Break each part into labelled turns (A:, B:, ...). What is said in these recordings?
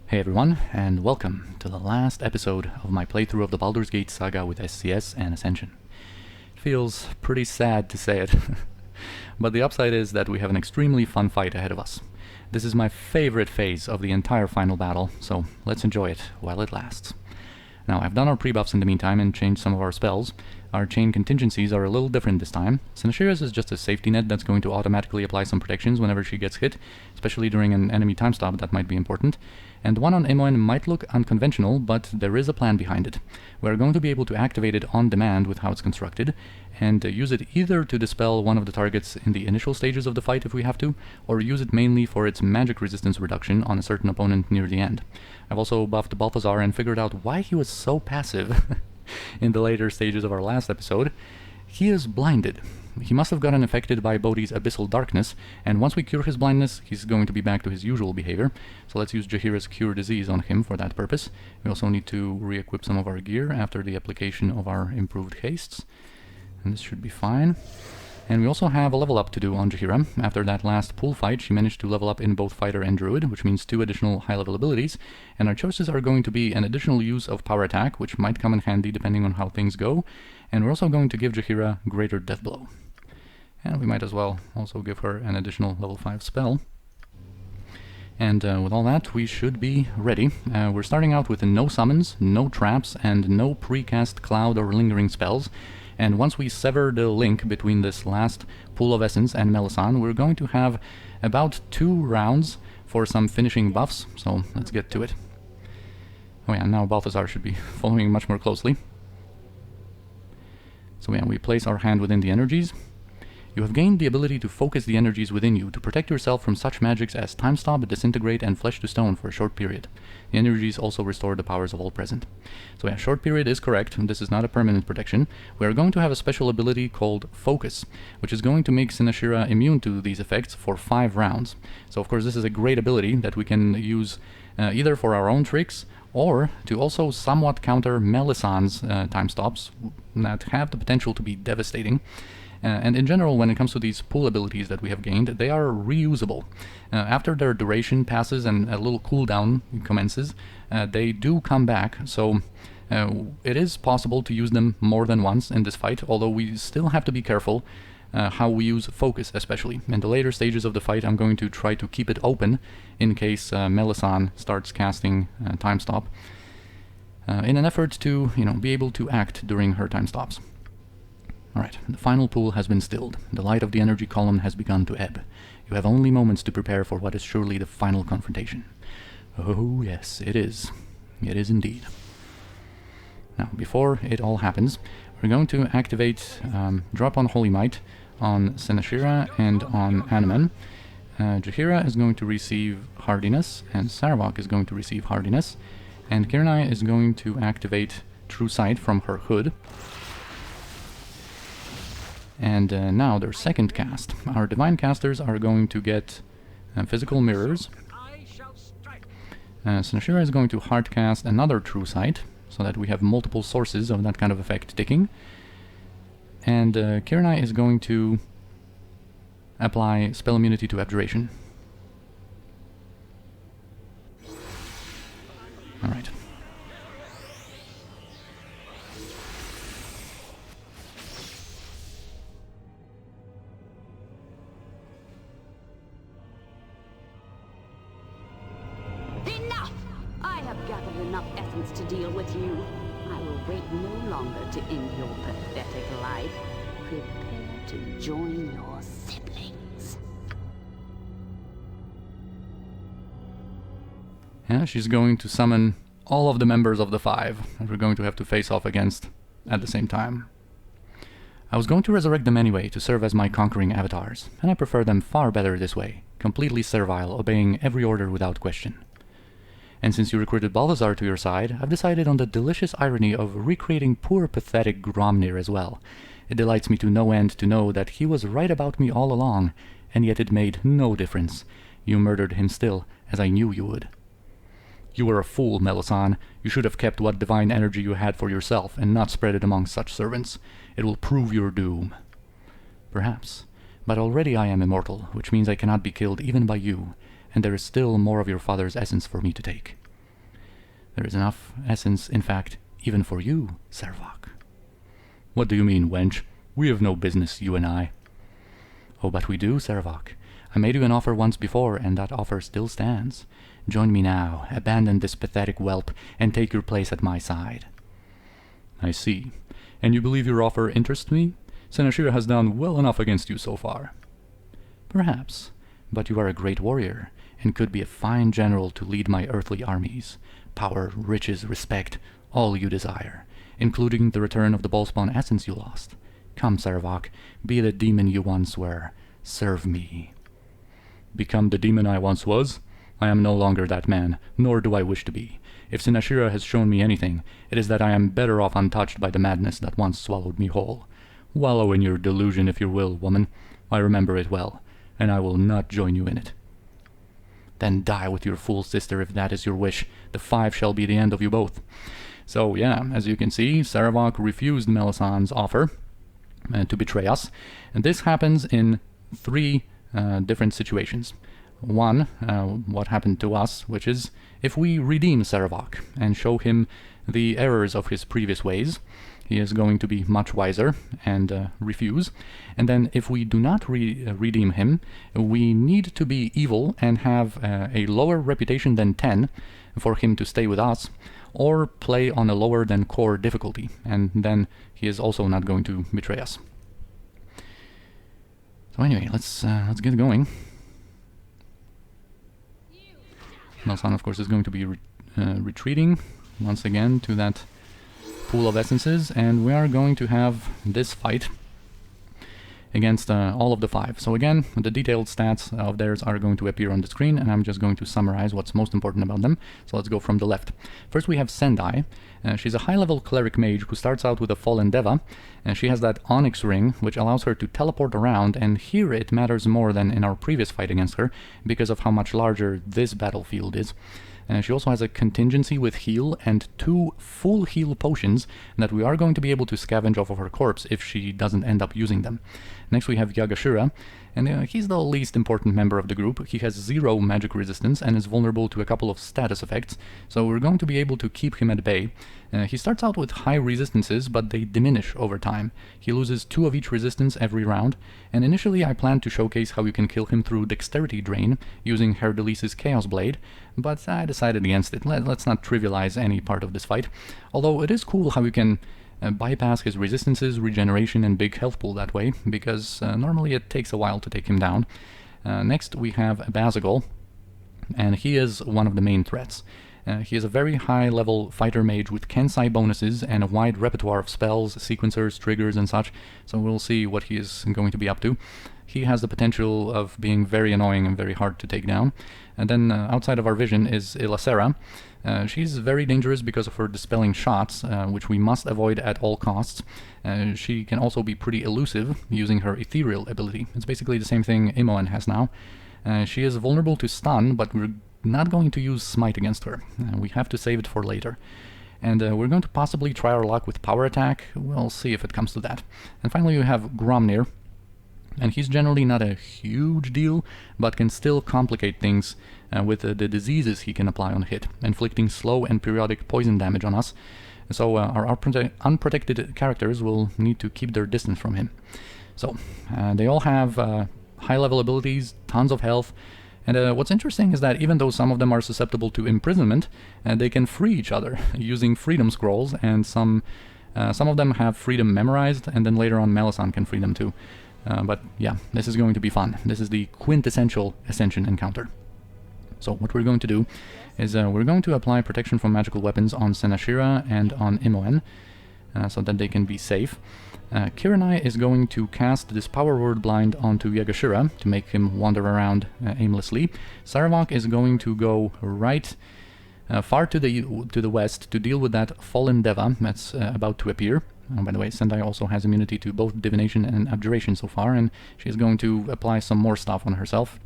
A: Hey everyone, and welcome to the last episode of my playthrough of the Baldur's Gate saga with SCS and Ascension. It feels pretty sad to say it, but the upside is that we have an extremely fun fight ahead of us. This is my favorite phase of the entire final battle, so let's enjoy it while it lasts. Now, I've done our pre-buffs in the meantime and changed some of our spells. Our chain contingencies are a little different this time. Sinashira's is just a safety net that's going to automatically apply some protections whenever she gets hit, especially during an enemy time stop that might be important. And the one on Imoen might look unconventional, but there is a plan behind it. We're going to be able to activate it on demand with how it's constructed, and use it either to dispel one of the targets in the initial stages of the fight if we have to, or use it mainly for its magic resistance reduction on a certain opponent near the end. I've also buffed Balthazar and figured out why he was so passive in the later stages of our last episode. He is blinded. He must have gotten affected by Bodhi's abyssal darkness, and once we cure his blindness, he's going to be back to his usual behavior. So let's use Jaheira's Cure Disease on him for that purpose. We also need to re-equip some of our gear after the application of our improved hastes. And this should be fine. And we also have a level up to do on Jaheira. After that last pool fight, she managed to level up in both Fighter and Druid, which means 2 additional high-level abilities, and our choices are going to be an additional use of Power Attack, which might come in handy depending on how things go, and we're also going to give Jaheira Greater Death Blow. And we might as well also give her an additional level 5 spell. And with all that, we should be ready. We're starting out with no summons, no traps, and no precast cloud or lingering spells. And once we sever the link between this last pool of essence and Melissan, we're going to have about 2 rounds for some finishing buffs, so let's get to it. Oh yeah, now Balthazar should be following much more closely. So yeah, we place our hand within the energies. You have gained the ability to focus the energies within you to protect yourself from such magics as Time Stop, Disintegrate, and Flesh to Stone for a short period. The energies also restore the powers of all present. So yeah, short period is correct. This is not a permanent protection. We are going to have a special ability called Focus, which is going to make Sinashira immune to these effects for 5 rounds. So of course this is a great ability that we can use either for our own tricks, or to also somewhat counter Melissan's time stops that have the potential to be devastating. And in general, when it comes to these pool abilities that we have gained, they are reusable. After their duration passes and a little cooldown commences, they do come back, so it is possible to use them more than once in this fight, although we still have to be careful how we use Focus, especially. In the later stages of the fight, I'm going to try to keep it open in case Melissan starts casting Time Stop, in an effort to, be able to act during her time stops. Alright, the final pool has been stilled. The light of the energy column has begun to ebb. You have only moments to prepare for what is surely the final confrontation. Oh yes, it is. It is indeed. Now, before it all happens, we're going to activate Drop on Holy Might on Sinashira and on Imoen. Jaheira is going to receive Hardiness, and Saravok is going to receive Hardiness, and Kirnai is going to activate True Sight from her hood. And now their second cast. Our Divine Casters are going to get Physical Mirrors. Sinashira is going to hardcast another True Sight, so that we have multiple sources of that kind of effect ticking. And Kirnai is going to apply Spell Immunity to Abjuration. Alright.
B: To deal with you. I will wait no longer to end your pathetic life. Prepare to join your siblings.
A: Yeah, she's going to summon all of the members of the 5 that we're going to have to face off against at the same time. I was going to resurrect them anyway to serve as my conquering avatars, and I prefer them far better this way, completely servile, obeying every order without question. And since you recruited Balthazar to your side, I've decided on the delicious irony of recreating poor pathetic Gromnir as well. It delights me to no end to know that he was right about me all along, and yet it made no difference. You murdered him still, as I knew you would. You were a fool, Melissan. You should have kept what divine energy you had for yourself, and not spread it among such servants. It will prove your doom. Perhaps. But already I am immortal, which means I cannot be killed even by you, and there is still more of your father's essence for me to take. There is enough essence, in fact, even for you, Servok. What do you mean, wench? We have no business, you and I. Oh, but we do, Servok. I made you an offer once before, and that offer still stands. Join me now, abandon this pathetic whelp, and take your place at my side. I see. And you believe your offer interests me? Senashira has done well enough against you so far. Perhaps, but you are a great warrior, and could be a fine general to lead my earthly armies. Power, riches, respect, all you desire, including the return of the ballspawn essence you lost. Come, Servok, be the demon you once were. Serve me. Become the demon I once was? I am no longer that man, nor do I wish to be. If Senashira has shown me anything, it is that I am better off untouched by the madness that once swallowed me whole. Wallow in your delusion if you will, woman. I remember it well, and I will not join you in it. Then die with your fool sister if that is your wish. The 5 shall be the end of you both. So yeah, as you can see, Servok refused Melissan's offer to betray us, and this happens in 3 different situations. One, what happened to us, which is if we redeem Servok and show him the errors of his previous ways, he is going to be much wiser and refuse. And then if we do not redeem him, we need to be evil and have a lower reputation than 10 for him to stay with us, or play on a lower than core difficulty, and then he is also not going to betray us. So anyway, let's get going. Melissan, of course, is going to be retreating once again to that pool of essences, and we are going to have this fight against all of the 5. So again, the detailed stats of theirs are going to appear on the screen, and I'm just going to summarize what's most important about them. So let's go from the left. First we have Sendai. She's a high-level cleric mage who starts out with a Fallen Deva, and she has that Onyx ring, which allows her to teleport around, and here it matters more than in our previous fight against her, because of how much larger this battlefield is. She also has a contingency with heal and 2 full heal potions that we are going to be able to scavenge off of her corpse if she doesn't end up using them. Next we have Yaga-Shura, and he's the least important member of the group. He has 0 magic resistance and is vulnerable to a couple of status effects, so we're going to be able to keep him at bay. He starts out with high resistances, but they diminish over time. He loses 2 of each resistance every round, and initially I planned to showcase how you can kill him through dexterity drain using Herdelice's Chaos Blade, but I decided against it. Let's not trivialize any part of this fight, although it is cool how you can bypass his resistances, regeneration, and big health pool that way, because normally it takes a while to take him down. Next we have Abazigal, and he is one of the main threats. He is a very high-level fighter mage with Kensai bonuses and a wide repertoire of spells, sequencers, triggers, and such, so we'll see what he is going to be up to. He has the potential of being very annoying and very hard to take down. And then outside of our vision is Ilacera. She's very dangerous because of her dispelling shots, which we must avoid at all costs. She can also be pretty elusive using her ethereal ability. It's basically the same thing Imoen has now. She is vulnerable to stun, but we're not going to use smite against her. We have to save it for later. And we're going to possibly try our luck with power attack. We'll see if it comes to that. And finally we have Gromnir, and he's generally not a huge deal, but can still complicate things with the diseases he can apply on hit, inflicting slow and periodic poison damage on us. So our unprotected characters will need to keep their distance from him. So they all have high-level abilities, tons of health, and what's interesting is that even though some of them are susceptible to imprisonment, they can free each other using freedom scrolls, and some of them have freedom memorized, and then later on Melissan can free them too. But yeah, this is going to be fun. This is the quintessential Ascension encounter. So what we're going to do is we're going to apply protection from magical weapons on Senashira and on Imoen, so that they can be safe. Kiranai is going to cast this Power Word Blind onto Yaga-Shura to make him wander around aimlessly. Servok is going to go right far to the west to deal with that Fallen Deva that's about to appear. By the way, Sendai also has immunity to both divination and abjuration so far, and she's going to apply some more stuff on herself.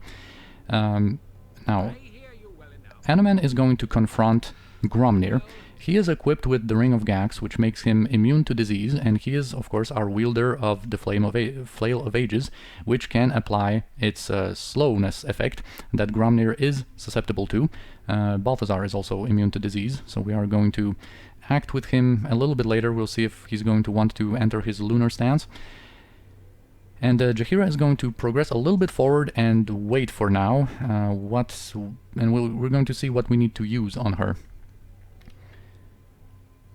A: Now, Anomen is going to confront Gromnir. He is equipped with the Ring of Gax, which makes him immune to disease, and he is, of course, our wielder of the Flail of Ages, which can apply its slowness effect that Gromnir is susceptible to. Balthazar is also immune to disease, so we are going to act with him a little bit later. We'll see if he's going to want to enter his lunar stance. And Jaheira is going to progress a little bit forward and wait for now. We're going to see what we need to use on her.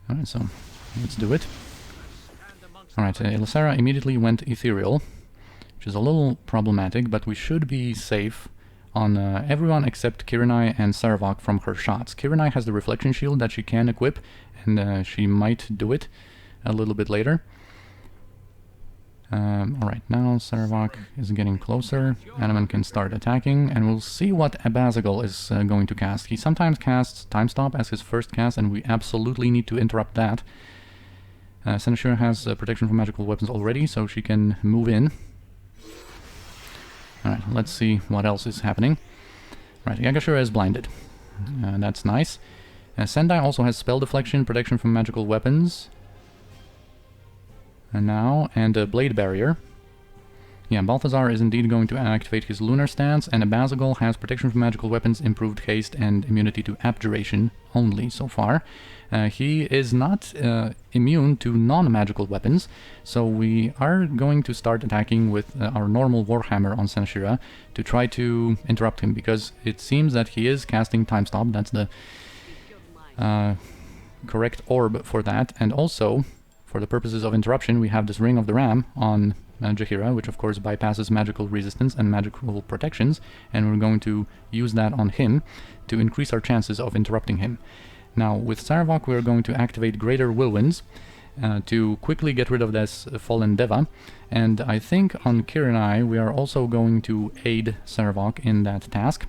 A: Alright, so let's do it. Alright, Ylissara immediately went ethereal, which is a little problematic, but we should be safe on everyone except Kirinai and Saravok from her shots. Kirinai has the reflection shield that she can equip, and she might do it a little bit later. Alright, now Saravok is getting closer. Animan can start attacking, and we'll see what Abazigal is going to cast. He sometimes casts Time Stop as his first cast, and we absolutely need to interrupt that. Sendai has protection from magical weapons already, so she can move in. Alright, let's see what else is happening. Right, Yaga-Shura is blinded. That's nice. Sendai also has spell deflection, protection from magical weapons. And a blade barrier. Yeah, Balthazar is indeed going to activate his lunar stance, and Abazigal has protection from magical weapons, improved haste, and immunity to abjuration only so far. He is not immune to non-magical weapons, so we are going to start attacking with our normal Warhammer on Sendai to try to interrupt him, because it seems that he is casting Time Stop. That's the correct orb for that, and also, for the purposes of interruption, we have this Ring of the Ram on Jaheira, which of course bypasses magical resistance and magical protections, and we're going to use that on him to increase our chances of interrupting him. Now, with Saravok, we're going to activate Greater Whirlwinds to quickly get rid of this Fallen Deva, and I think on Kirinai we are also going to aid Saravok in that task.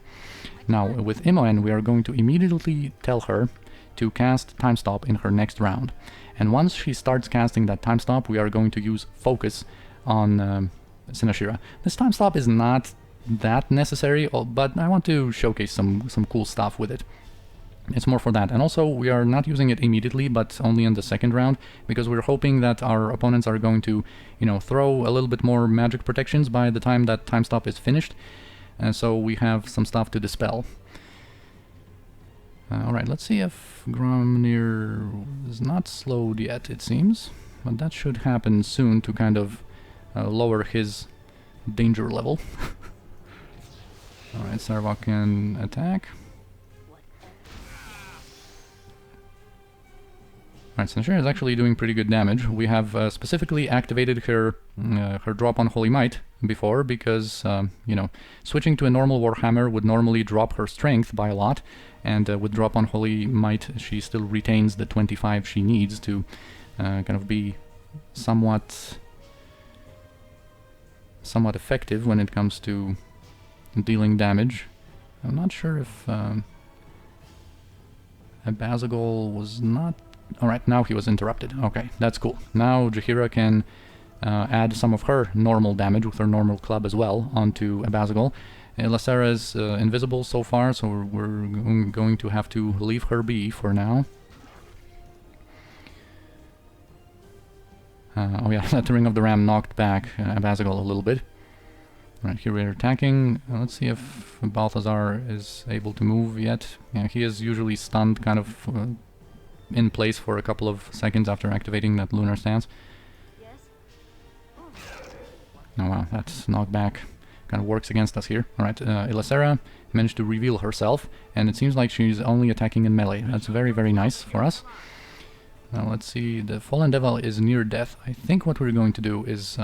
A: Now, with Imoen, we are going to immediately tell her to cast Time Stop in her next round. And once she starts casting that Time Stop, we are going to use Focus on Sendai. This Time Stop is not that necessary, but I want to showcase some cool stuff with it. It's more for that. And also, we are not using it immediately, but only in the second round, because we're hoping that our opponents are going to, throw a little bit more magic protections by the time that Time Stop is finished. And so we have some stuff to dispel. Alright, let's see if Gromnir is not slowed yet, it seems. But that should happen soon to kind of lower his danger level. Alright, Saravok can attack. Alright, Sendai is actually doing pretty good damage. We have specifically activated her drop on Holy Might before, because, switching to a normal Warhammer would normally drop her strength by a lot, and with drop on Holy Might she still retains the 25 she needs to kind of be somewhat effective when it comes to dealing damage. I'm not sure if Abazigal was not... Alright, now he was interrupted. Okay, that's cool. Now Jaheira can add some of her normal damage with her normal club as well onto Abazigal. Ylissara is invisible so far, so we're going to have to leave her be for now. Oh yeah, that Ring of the Ram knocked back Abazigal a little bit. Right, here we're attacking. Let's see if Balthazar is able to move yet. Yeah, he is usually stunned kind of in place for a couple of seconds after activating that lunar stance. Oh wow, that's knockback kind of works against us here. Alright, Ylissara managed to reveal herself, and it seems like she's only attacking in melee. That's very, very nice for us. Now let's see, the Fallen Devil is near death. I think what we're going to do is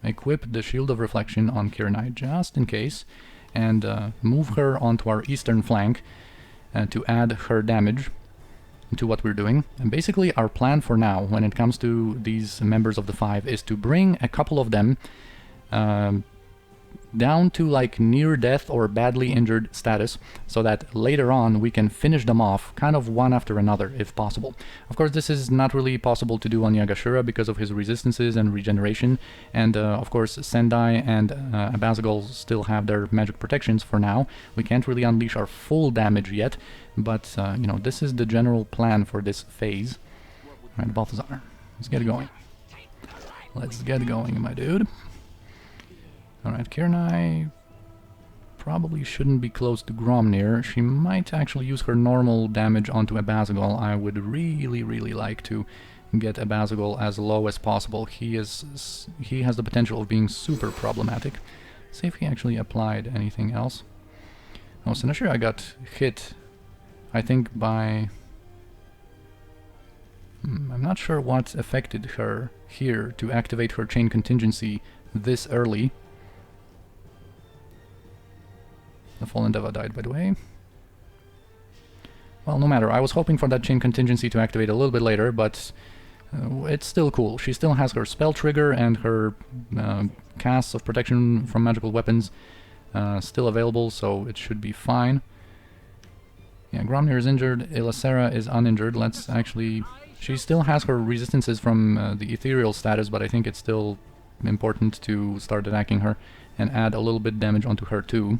A: equip the Shield of Reflection on Kirinai, just in case, and move her onto our eastern flank to add her damage to what we're doing. And basically our plan for now, when it comes to these members of the Five, is to bring a couple of them down to like near death or badly injured status, so that later on we can finish them off kind of one after another if possible. Of course, this is not really possible to do on Yaga-Shura because of his resistances and regeneration, and of course Sendai and Abazigal still have their magic protections for now. We can't really unleash our full damage yet, but you know, this is the general plan for this phase. Alright, Balthazar, let's get going. Let's get going, my dude. Alright, Kirnai probably shouldn't be close to Gromnir. She might actually use her normal damage onto Abazigal. I would really, really like to get Abazigal as low as possible. He has the potential of being super problematic. See if he actually applied anything else. Oh, Sinashira got hit, I think, by... I'm not sure what affected her here to activate her chain contingency this early. The Fallen Deva died, by the way. Well, no matter. I was hoping for that chain contingency to activate a little bit later, but it's still cool. She still has her spell trigger and her casts of protection from magical weapons still available, so it should be fine. Yeah, Gromnir is injured. Ilasera is uninjured. Let's actually... She still has her resistances from the ethereal status, but I think it's still important to start attacking her and add a little bit damage onto her too,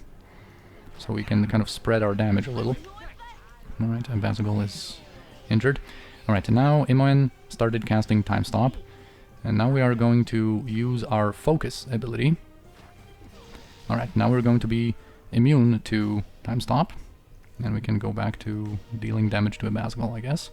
A: so we can kind of spread our damage a little. Alright, Abazigal is injured. Alright, and now Imoen started casting Time Stop, and now we are going to use our Focus ability. Alright, now we're going to be immune to Time Stop, and we can go back to dealing damage to Abazigal, I guess.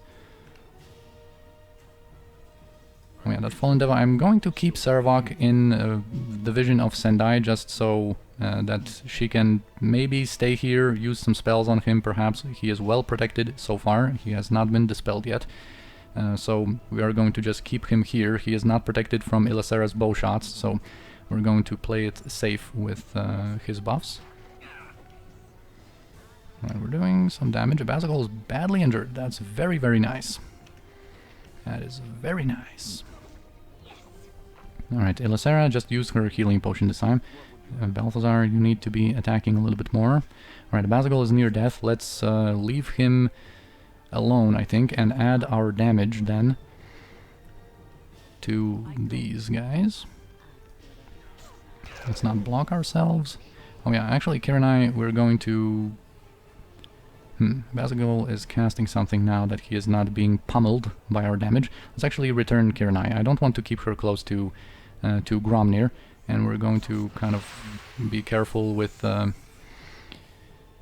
A: Oh yeah, that Fallen Deva. I'm going to keep Saravok in the vision of Sendai, just so that she can maybe stay here, use some spells on him perhaps. He is well protected so far, he has not been dispelled yet. So we are going to just keep him here. He is not protected from Ilasera's bow shots, so we're going to play it safe with his buffs. And we're doing some damage. Abazigal is badly injured. That's very, very nice. That is very nice. Alright, Ilasera just used her healing potion this time. Balthazar, you need to be attacking a little bit more. Alright, Abazigal is near death. Let's leave him alone, I think, and add our damage then to these guys. Let's not block ourselves. Oh yeah, actually, Kirnai, we're going to... Abazigal is casting something now that he is not being pummeled by our damage. Let's actually return Kirnai. I don't want to keep her close to Gromnir, and we're going to kind of be careful with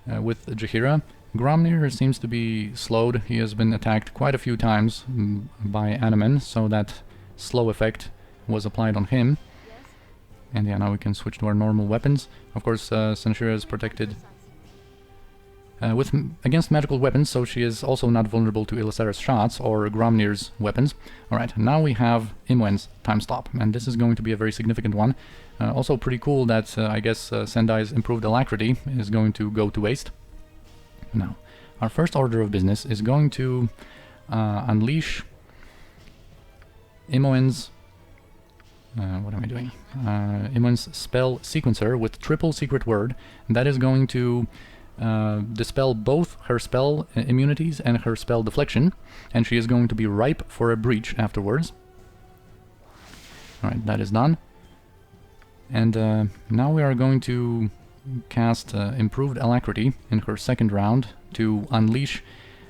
A: Jaheira. Gromnir seems to be slowed. He has been attacked quite a few times by Animen, so that slow effect was applied on him. And yeah, now we can switch to our normal weapons. Of course, Sinashira is protected against magical weapons, so she is also not vulnerable to Ilasera's shots or Gromnir's weapons. Alright, now we have Imoen's Time Stop, and this is going to be a very significant one. Also pretty cool that I guess Sendai's improved alacrity is going to go to waste. Now, our first order of business is going to unleash Imoen's... what am I doing? Imoen's spell sequencer with triple secret word. That is going to dispel both her spell immunities and her spell deflection, and she is going to be ripe for a breach afterwards. Alright, that is done. And now we are going to cast improved alacrity in her second round to unleash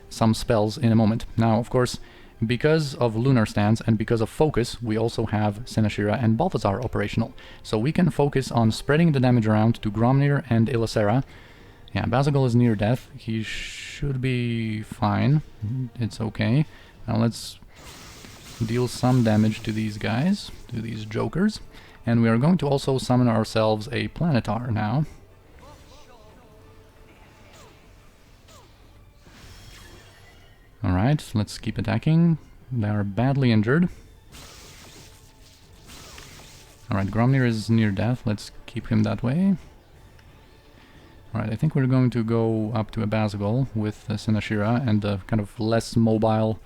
A: some spells in a moment. Now, of course, because of Lunar Stance and because of Focus, we also have Sinashira and Balthazar operational. So we can focus on spreading the damage around to Gromnir and Ilasera. Yeah, Abazigal is near death. He should be fine. It's okay. Now let's deal some damage to these guys, to these jokers. And we are going to also summon ourselves a Planetar now. Alright, let's keep attacking. They are badly injured. Alright, Gromnir is near death. Let's keep him that way. Alright, I think we're going to go up to Abazigal with Sinashira and the kind of less mobile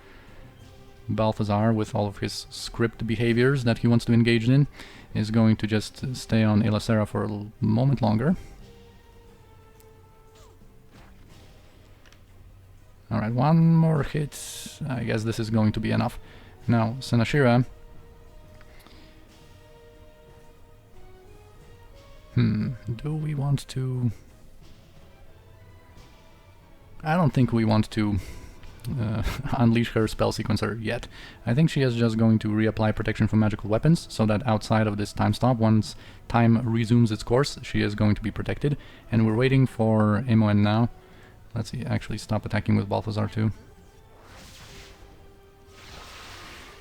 A: Balthazar with all of his script behaviors that he wants to engage in. is going to just stay on Ylacera for a moment longer. Alright, one more hit. I guess this is going to be enough. Now, Senashira. Do we want to... I don't think we want to unleash her spell sequencer yet. I think she is just going to reapply protection from magical weapons, so that outside of this time stop, once time resumes its course, she is going to be protected. And we're waiting for Imoen now. Let's see, actually stop attacking with Balthazar too.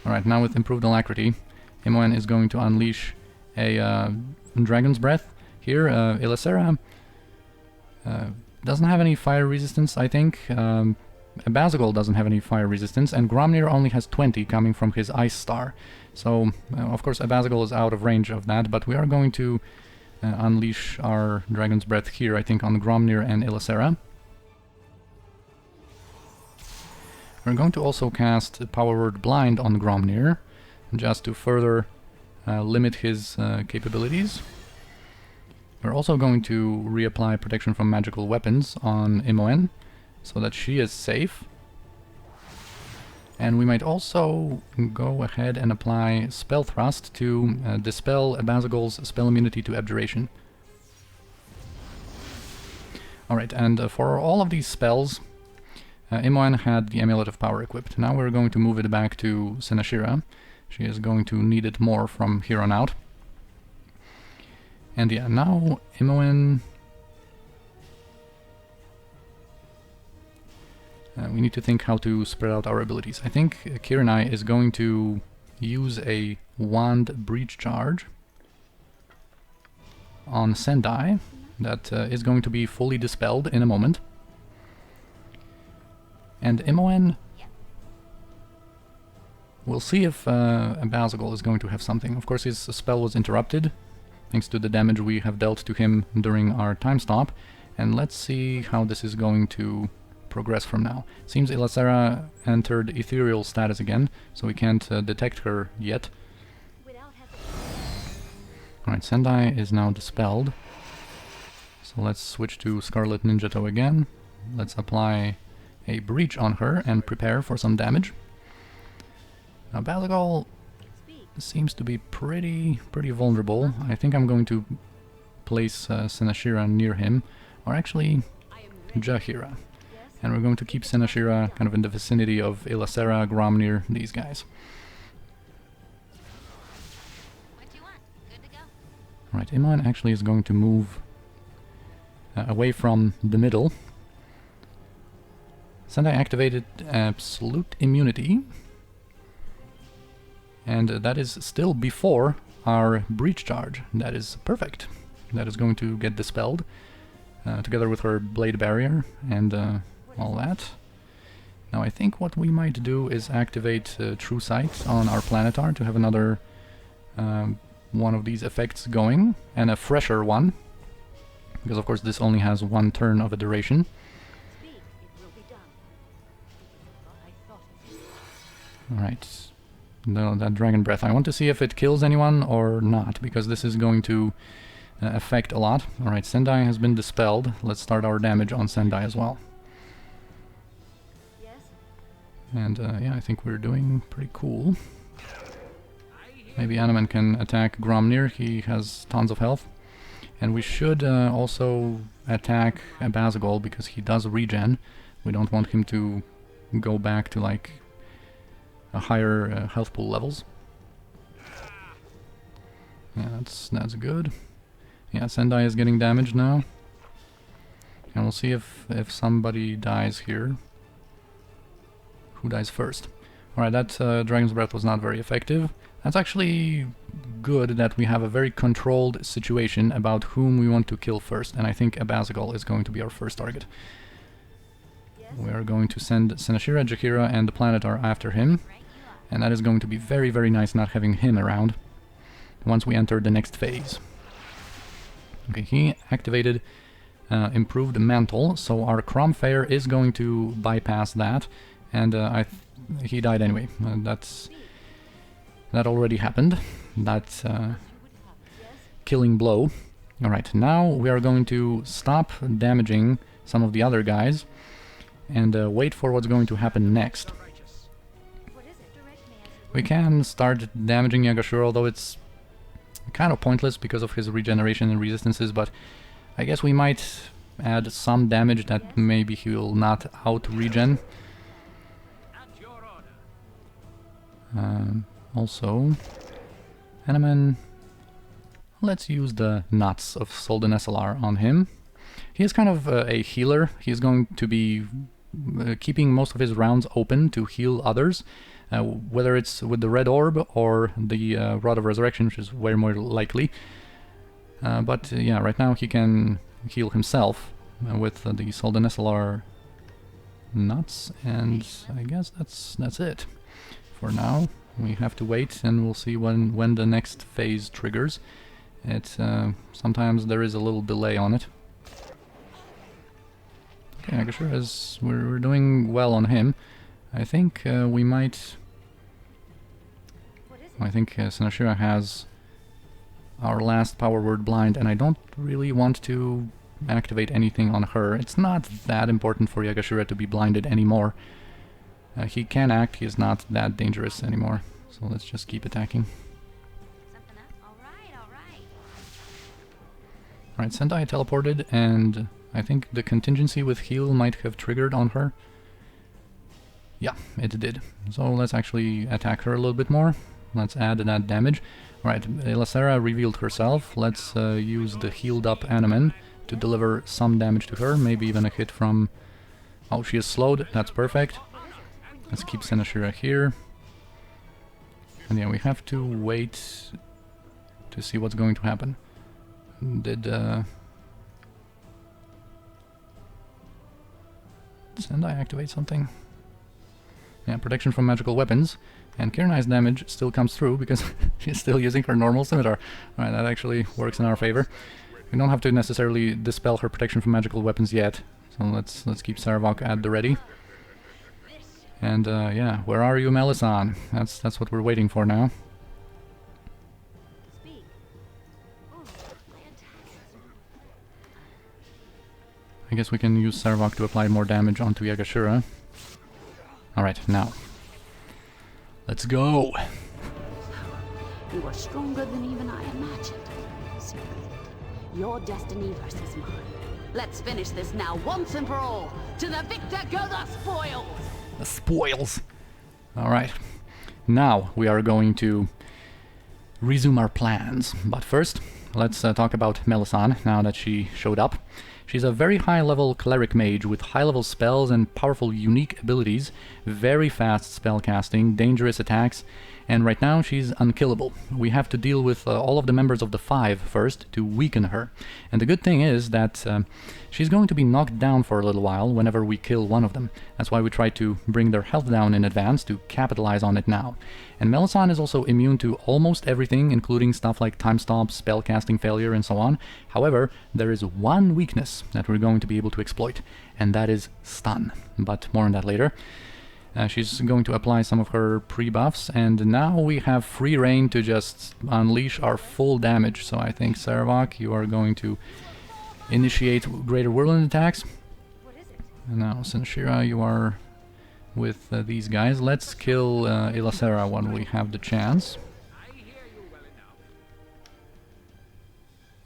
A: Alright, now with improved alacrity, Imoen is going to unleash a Dragon's Breath. Here, Ylacera doesn't have any fire resistance, I think. Abazigal doesn't have any fire resistance, and Gromnir only has 20 coming from his Ice Star. So, of course, Abazigal is out of range of that, but we are going to unleash our Dragon's Breath here, I think, on Gromnir and Ylacera. We're going to also cast Power Word Blind on Gromnir, just to further limit his capabilities. We're also going to reapply protection from magical weapons on Imoen, so that she is safe. And we might also go ahead and apply Spell Thrust to dispel Abazigal's spell immunity to Abjuration. Alright, and for all of these spells, Imoen had the Amulet of Power equipped. Now we're going to move it back to Senashira. She is going to need it more from here on out. And yeah, now Imoen... we need to think how to spread out our abilities. I think Kirinai is going to use a Wand Breach Charge on Sendai. That is going to be fully dispelled in a moment. And Imoen... we'll see if Abazigal is going to have something. Of course, his spell was interrupted, thanks to the damage we have dealt to him during our time stop. And let's see how this is going to progress from now. Seems Ylacera entered ethereal status again, so we can't detect her yet. Alright, Sendai is now dispelled. So let's switch to Scarlet Ninja Toe again. Let's apply a breach on her and prepare for some damage. Now Abazigal seems to be pretty vulnerable. I think I'm going to place Senashira near him, or actually Yaga-Shura. And we're going to keep Senashira kind of in the vicinity of Ylacera, Gromnir, these guys. Alright, Imoen actually is going to move away from the middle. Sendai activated Absolute Immunity. And that is still before our Breach Charge. That is perfect. That is going to get dispelled, together with her Blade Barrier and all that. Now I think what we might do is activate True Sight on our Planetar to have another one of these effects going, and a fresher one, because of course this only has one turn of a duration. Alright. No, that Dragon Breath. I want to see if it kills anyone or not, because this is going to affect a lot. Alright, Sendai has been dispelled. Let's start our damage on Sendai as well. And yeah, I think we're doing pretty cool. Maybe Animan can attack Gromnir. He has tons of health. And we should also attack Abazigal, because he does regen. We don't want him to go back to like a higher health pool levels. Yeah, that's good. Yeah, Sendai is getting damaged now. And we'll see if somebody dies here. Who dies first? Alright, that Dragon's Breath was not very effective. That's actually good that we have a very controlled situation about whom we want to kill first, and I think Abazigal is going to be our first target. We are going to send Senashira, Yaga-Shura, and the Planetar after him, and that is going to be very nice not having him around once we enter the next phase. Okay, he activated Improved Mantle, so our Cromfair is going to bypass that, and he died anyway. That already happened. That killing blow. Alright, now we are going to stop damaging some of the other guys and wait for what's going to happen next. We can start damaging Yaga-Shura, although it's kind of pointless because of his regeneration and resistances, but I guess we might add some damage that maybe he will not out-regen. Also, Eneman, let's use the nuts of Solden SLR on him. He is kind of a healer. He's going to be keeping most of his rounds open to heal others, whether it's with the Red Orb or the Rod of Resurrection, which is way more likely. But yeah, right now he can heal himself with the Solden SLR nuts, and I guess that's it for now. We have to wait, and we'll see when the next phase triggers. Sometimes there is a little delay on it. Okay, Yaga-Shura we're doing well on him. I think we might. I think Sinashira has our last power word blind, and I don't really want to activate anything on her. It's not that important for Yaga-Shura to be blinded anymore. He can act, he is not that dangerous anymore. So let's just keep attacking. Alright, Sendai teleported, and I think the contingency with heal might have triggered on her. Yeah, it did. So let's actually attack her a little bit more. Let's add that damage. Alright, Elasera revealed herself. Let's use the healed up Animan to deliver some damage to her. Maybe even a hit from... Oh, she is slowed. That's perfect. Let's keep Sinashira here. And yeah, we have to wait to see what's going to happen. Did Sendai activate something? Yeah, protection from magical weapons. And Kirnai's damage still comes through because she's still using her normal scimitar. Alright, that actually works in our favor. We don't have to necessarily dispel her protection from magical weapons yet. So let's keep Saravok at the ready. And yeah, where are you, Melissan? That's what we're waiting for now. I guess we can use Saravok to apply more damage onto Yaga-Shura. Alright, now. Let's go!
B: You are stronger than even I imagined. So be it. Your destiny versus mine. Let's finish this now, once and for all. To the victor go the spoils!
A: The spoils! Alright. Now we are going to resume our plans. But first, let's talk about Melissan, now that she showed up. She's a very high-level cleric mage with high-level spells and powerful unique abilities, very fast spell casting, dangerous attacks, and right now she's unkillable. We have to deal with all of the members of the Five first to weaken her. And the good thing is that she's going to be knocked down for a little while whenever we kill one of them. That's why we try to bring their health down in advance to capitalize on it now. And Melissan is also immune to almost everything, including stuff like time stop, spell casting failure, and so on. However, there is one weakness that we're going to be able to exploit, and that is stun. But more on that later. She's going to apply some of her pre-buffs, and now we have free reign to just unleash our full damage. So I think, Saravok, you are going to initiate Greater Whirlwind attacks. And now, Sinashira, you are with these guys. Let's kill Elasera when we have the chance.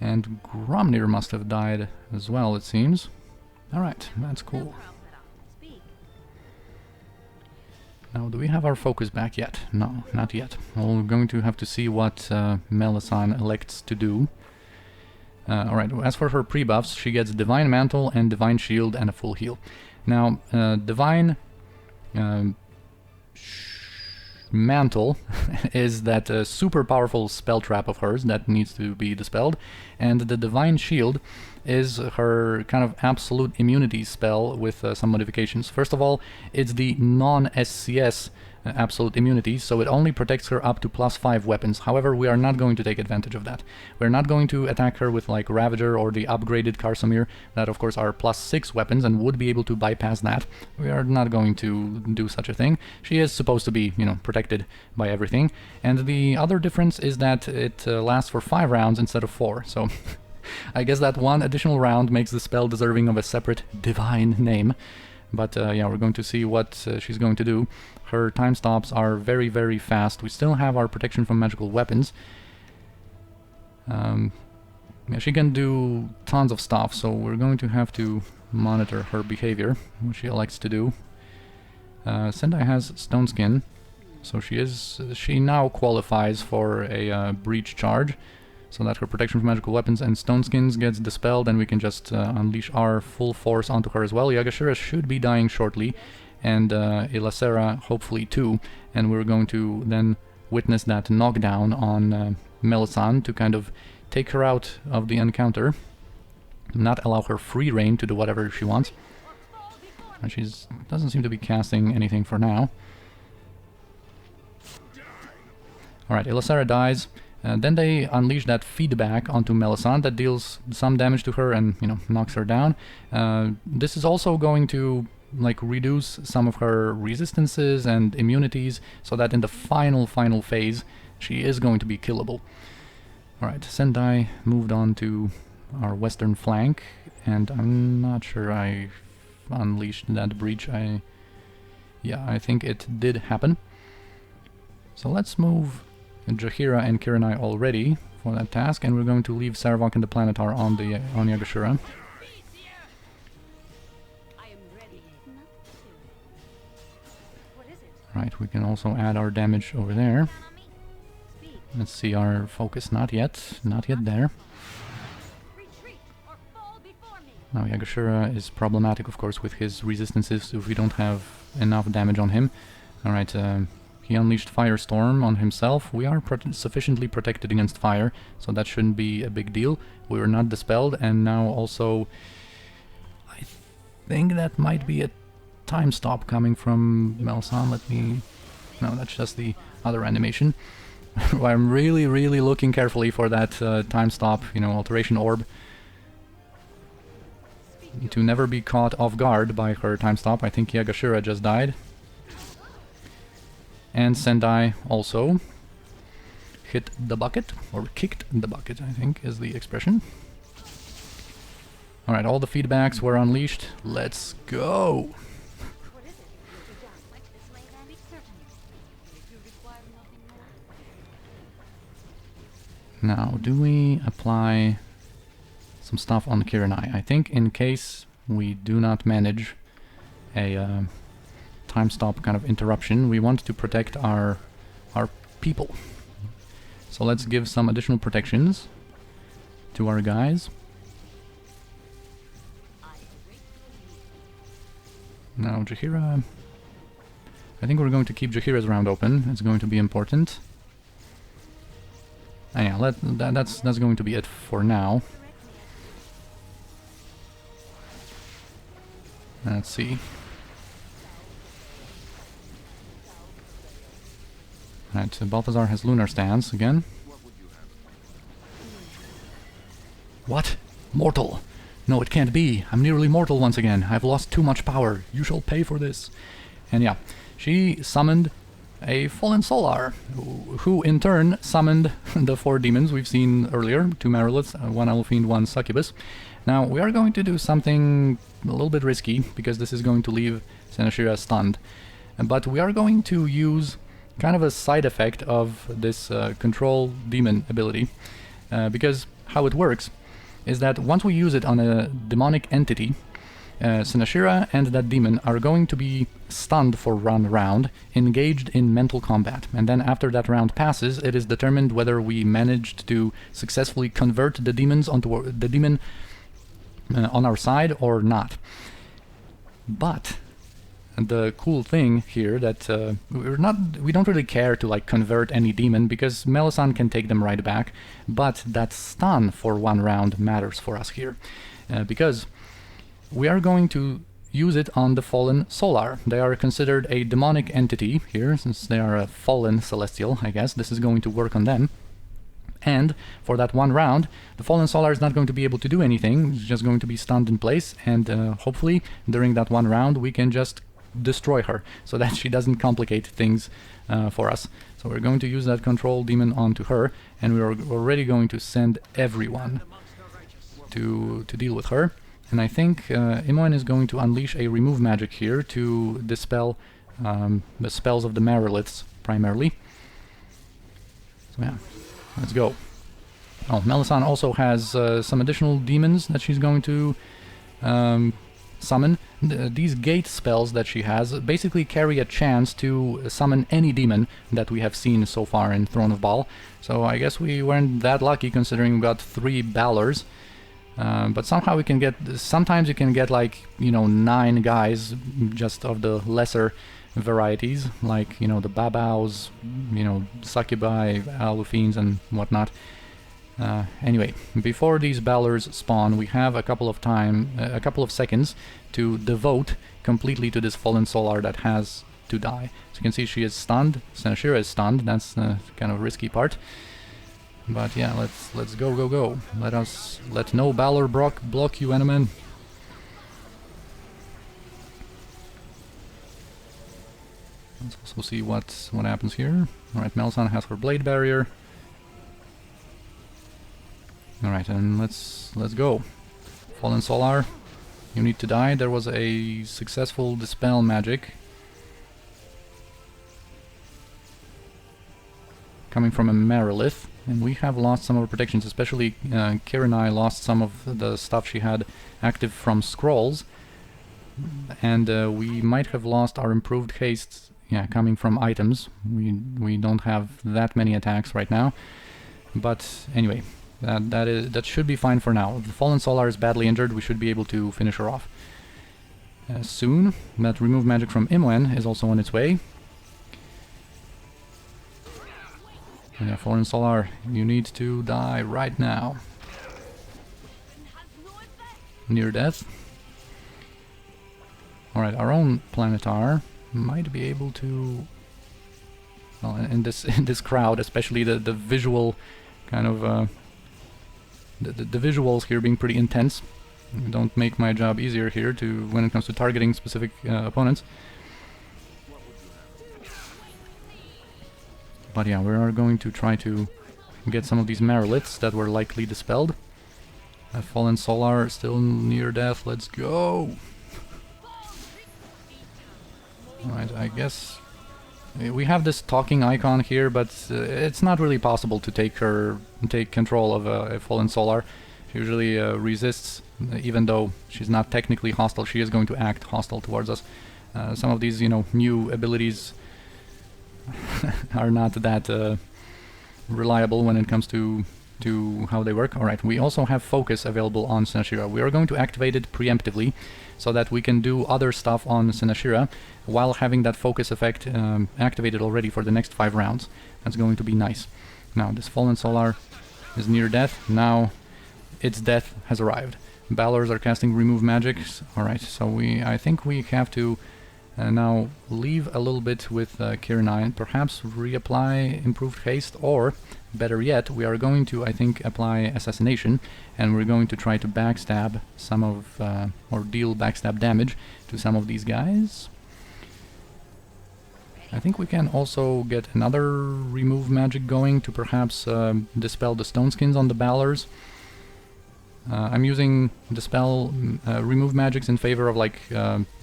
A: And Gromnir must have died as well, it seems. Alright, that's cool. Now, do we have our focus back yet? No, not yet. Well, we're going to have to see what Melissan elects to do. Alright, as for her pre-buffs, she gets Divine Mantle and Divine Shield and a full heal. Now, Divine Mantle is that super powerful spell trap of hers that needs to be dispelled, and the Divine Shield is her kind of absolute immunity spell with some modifications. First of all, it's the non-SCS absolute immunity, so it only protects her up to +5 weapons. However, we are not going to take advantage of that. We're not going to attack her with like Ravager or the upgraded Karsamir, that of course are +6 weapons and would be able to bypass that. We are not going to do such a thing. She is supposed to be, you know, protected by everything. And the other difference is that it lasts for 5 rounds instead of 4, so I guess that one additional round makes the spell deserving of a separate divine name. But yeah, we're going to see what she's going to do. Her time stops are very, very fast. We still have our protection from magical weapons. Yeah, she can do tons of stuff, so we're going to have to monitor her behavior, what she likes to do. Sendai has Stone Skin, so she now qualifies for a breach charge, so that her protection from magical weapons and Stone Skins gets dispelled, and we can just unleash our full force onto her as well. Yaga-Shura should be dying shortly, and Ilasera hopefully too, and we're going to then witness that knockdown on Melissan to kind of take her out of the encounter, not allow her free reign to do whatever she wants. And she doesn't seem to be casting anything for now. Alright, Ilasera dies. Then they unleash that feedback onto Melissan that deals some damage to her and, you know, knocks her down. This is also going to like reduce some of her resistances and immunities, so that in the final phase she is going to be killable. Alright, Sendai moved on to our western flank, and I'm not sure I unleashed that breach. Yeah, I think it did happen. So let's move Jaheira and Kiranai already for that task, and we're going to leave Saravok and the Planetar on Yaga-Shura. Right, we can also add our damage over there. Let's see our focus. Not yet there. Now Yaga-Shura is problematic, of course, with his resistances if we don't have enough damage on him. Alright, he unleashed Firestorm on himself. We are sufficiently protected against fire, so that shouldn't be a big deal. We were not dispelled, and now also I think that might be a time stop coming from Melissan. No, that's just the other animation. I'm really looking carefully for that time stop, you know, alteration orb, to never be caught off guard by her time stop. I think Yaga-Shura just died. And Sendai also hit the bucket, or kicked the bucket, I think is the expression. Alright, all the feedbacks were unleashed. Let's go! Now, do we apply some stuff on Kiranai? I think in case we do not manage a time stop kind of interruption, we want to protect our people. So let's give some additional protections to our guys. Now Jaheira, I think we're going to keep Jaheira's round open. It's going to be important. And yeah, that's going to be it for now. Let's see. Right, so Balthazar has Lunar Stance again. What? Mortal! No, it can't be. I'm nearly mortal once again. I've lost too much power. You shall pay for this. And yeah, she summoned a Fallen Solar, who in turn summoned the 4 demons we've seen earlier, 2 Mariliths, 1 Elfiend, 1 Succubus. Now, we are going to do something a little bit risky, because this is going to leave Senashira stunned. But we are going to use kind of a side effect of this control demon ability, because how it works is that once we use it on a demonic entity, Senashira and that demon are going to be stunned for 1 round, engaged in mental combat, and then after that round passes, it is determined whether we managed to successfully convert the demons onto the demon on our side or not. But the cool thing here that we don't really care to like convert any demon, because Melissan can take them right back, but that stun for 1 round matters for us here. because we are going to use it on the fallen Solar. They are considered a demonic entity here, since they are a fallen celestial, I guess. This is going to work on them. And for that one round, the fallen Solar is not going to be able to do anything. It's just going to be stunned in place, and hopefully during that one round we can just destroy her, so that she doesn't complicate things for us. So we're going to use that control demon onto her, and we're already going to send everyone to deal with her. And I think Imoen is going to unleash a remove magic here to dispel the spells of the Mariliths, primarily. So yeah, let's go. Oh, Melissan also has some additional demons that she's going to summon. These gate spells that she has basically carry a chance to summon any demon that we have seen so far in Throne of Bhaal. So I guess we weren't that lucky, considering we got 3 Ballers. But somehow we can get, sometimes you can get like, you know, 9 guys just of the lesser varieties, like, you know, the Babaus, you know, Succubi, Alufines and whatnot. Anyway, before these Ballers spawn, we have a couple of seconds to devote completely to this fallen Solar that has to die. So you can see she is stunned, Shira is stunned, that's the kind of risky part. But yeah, let's go. Let no Balor block you, enemy. Let's also see what happens here. Alright, Melissan has her blade barrier. Alright, and let's go. Fallen Solar, you need to die. There was a successful dispel magic coming from a Marilith, and we have lost some of our protections, especially Kirinai lost some of the stuff she had active from scrolls, and we might have lost our improved haste, yeah, coming from items. We don't have that many attacks right now, but anyway, that should be fine for now. If the Fallen Solar is badly injured, we should be able to finish her off soon. That remove magic from Imoen is also on its way. Yeah, Fallen Solar, you need to die right now. Near death. Alright, our own Planetar might be able to... Well, in this crowd, especially the visual kind of... The visuals here being pretty intense don't make my job easier here when it comes to targeting specific opponents. But yeah, we are going to try to get some of these Mariliths that were likely dispelled. Fallen Solar still near death, let's go! Alright, I guess we have this talking icon here, but it's not really possible to take control of a Fallen Solar. She usually resists, even though she's not technically hostile, she is going to act hostile towards us. Some of these, you know, new abilities are not that reliable when it comes to how they work. Alright, we also have focus available on Sinashira. We are going to activate it preemptively so that we can do other stuff on Sinashira while having that focus effect activated already for the next 5 rounds. That's going to be nice. Now, this Fallen Solar is near death. Now, its death has arrived. Ballers are casting remove magics. Alright, so I think we have to now leave a little bit with Kirinai and perhaps reapply improved haste, or better yet, we are going to, I think, apply assassination, and we're going to try to backstab some of, or deal backstab damage to some of these guys. I think we can also get another remove magic going to perhaps dispel the stone skins on the Ballers. I'm using dispel remove magics in favor of like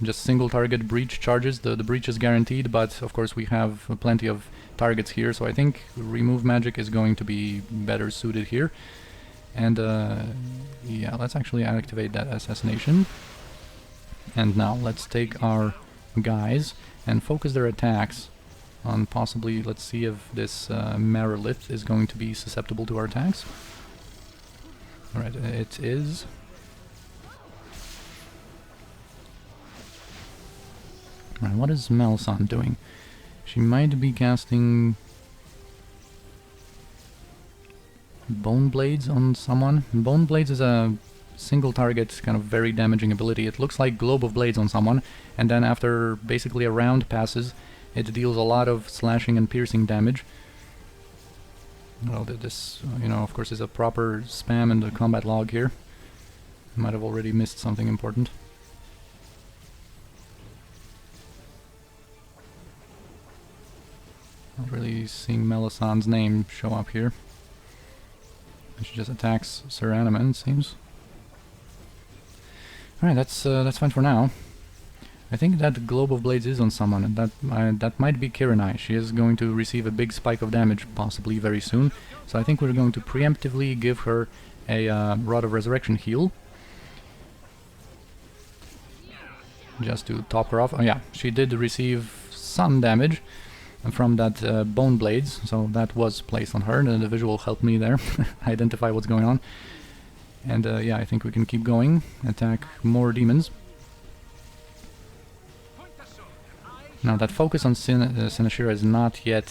A: just single target breach charges. The breach is guaranteed, but of course we have plenty of targets here, so I think remove magic is going to be better suited here. And yeah, let's actually activate that assassination. And now let's take our guys and focus their attacks on possibly, let's see if this Marilith is going to be susceptible to our attacks. Alright, it is. Alright, what is Melissan doing? She might be casting Bone Blades on someone. Bone Blades is a single target, kind of very damaging ability. It looks like Globe of Blades on someone, and then after basically a round passes, it deals a lot of slashing and piercing damage. Well, this, you know, of course, is a proper spam in the combat log here. Might have already missed something important. Not really seeing Melissan's name show up here. She just attacks Sir Animan, it seems. Alright, that's fine for now. I think that Globe of Blades is on someone, and that might be Kiranai. She is going to receive a big spike of damage, possibly very soon. So I think we're going to preemptively give her a Rod of Resurrection heal. Just to top her off. Oh yeah, she did receive some damage from that Bone Blades, so that was placed on her. The visual helped me there identify what's going on. And yeah, I think we can keep going, attack more demons. Now that focus on Sinashira is not yet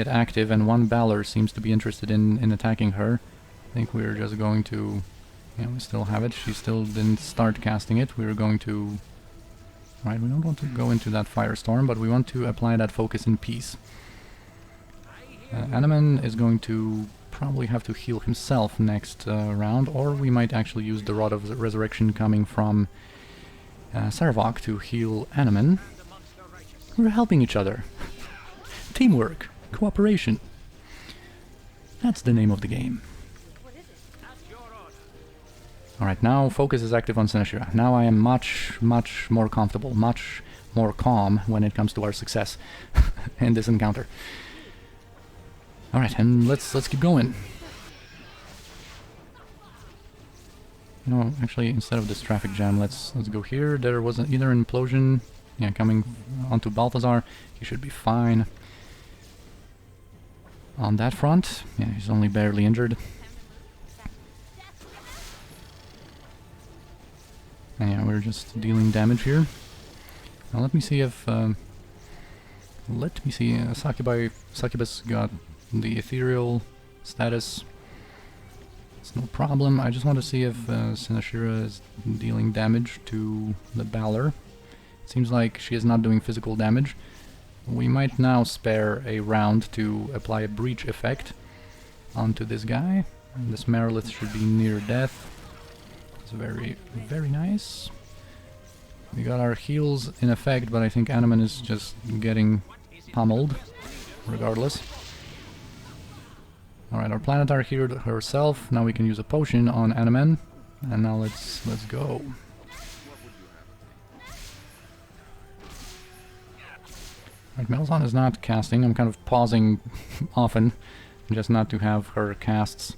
A: active, and one Baldur seems to be interested in attacking her. I think we're just going to... yeah, we still have it. She still didn't start casting it. We're going to... right, we don't want to go into that firestorm, but we want to apply that focus in peace. Animan is going to probably have to heal himself next round, or we might actually use the Rod of Resurrection coming from Saravok to heal Animan. We're helping each other. Teamwork. Cooperation. That's the name of the game. Alright, now focus is active on Sinashira. Now I am much more comfortable, much more calm when it comes to our success in this encounter. Alright, and let's keep going. No, actually, instead of this traffic jam, let's go here. There was either an implosion, yeah, coming onto Balthazar. He should be fine. On that front, yeah, he's only barely injured. And yeah, we're just dealing damage here. Now let me see if Succubus got the ethereal status. It's no problem. I just want to see if Sinashira is dealing damage to the Baldur. It seems like she is not doing physical damage. We might now spare a round to apply a breach effect onto this guy. And this Marilith should be near death. It's very nice. We got our heals in effect, but I think Animan is just getting pummeled, regardless. Alright, our Planetar healed herself. Now we can use a potion on Animan. And now let's go. Right, Melissan is not casting. I'm kind of pausing often, just not to have her casts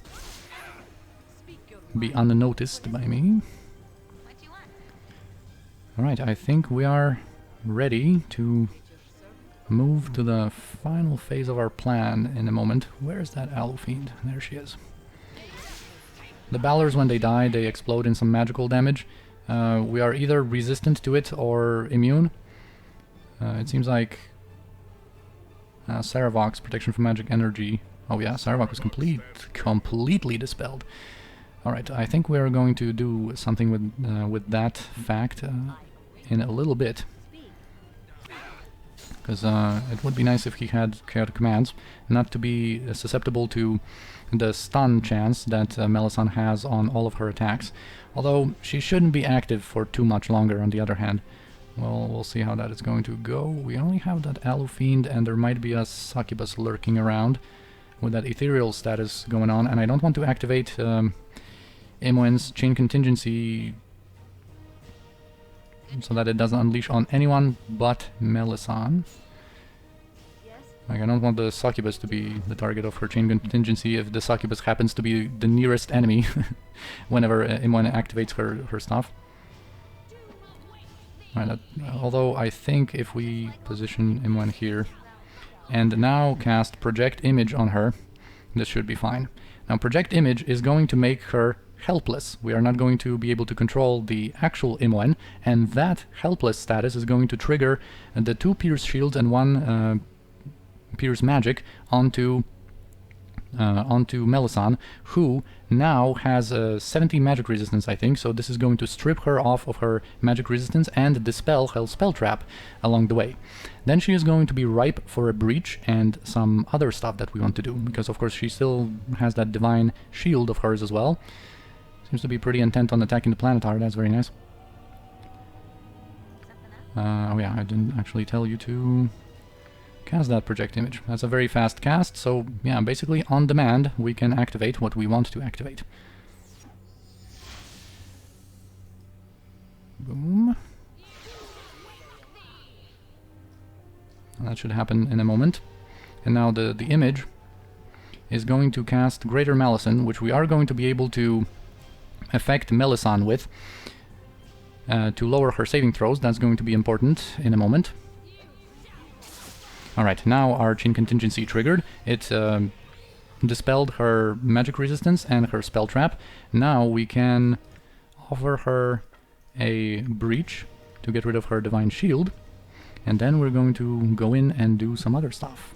A: be unnoticed by me. Alright, I think we are ready to move to the final phase of our plan in a moment. Where's that Alu Fiend? There she is. The Baldurs, when they die, they explode in some magical damage. We are either resistant to it or immune. It seems like Saravok's protection from magic energy... oh yeah, Saravok was completely dispelled. Alright, I think we're going to do something with that fact in a little bit. Because it would be nice if he had chaotic commands, not to be susceptible to the stun chance that Melissan has on all of her attacks. Although she shouldn't be active for too much longer, on the other hand. Well, we'll see how that is going to go. We only have that Alu Fiend, and there might be a Succubus lurking around with that ethereal status going on, and I don't want to activate Imoen's chain contingency so that it doesn't unleash on anyone but Melissan. Like, I don't want the Succubus to be the target of her chain contingency if the Succubus happens to be the nearest enemy whenever Imoen activates her stuff. Right, although I think if we position Imoen here and now cast Project Image on her, this should be fine. Now, Project Image is going to make her helpless. We are not going to be able to control the actual Imoen, and that helpless status is going to trigger the 2 Pierce Shields and 1 Pierce Magic onto onto Melissan, who now has 70 magic resistance, I think, so this is going to strip her off of her magic resistance and dispel her spell trap along the way. Then she is going to be ripe for a breach and some other stuff that we want to do, because of course she still has that divine shield of hers as well. Seems to be pretty intent on attacking the Planetar, that's very nice. Oh yeah, I didn't actually tell you to cast that project image. That's a very fast cast, so yeah, basically on demand we can activate what we want to activate. Boom. And that should happen in a moment. And now the image is going to cast Greater Melissan, which we are going to be able to affect Melissan with to lower her saving throws. That's going to be important in a moment. Alright, now our Chain Contingency triggered. It dispelled her magic resistance and her spell trap. Now we can offer her a breach to get rid of her divine shield, and then we're going to go in and do some other stuff.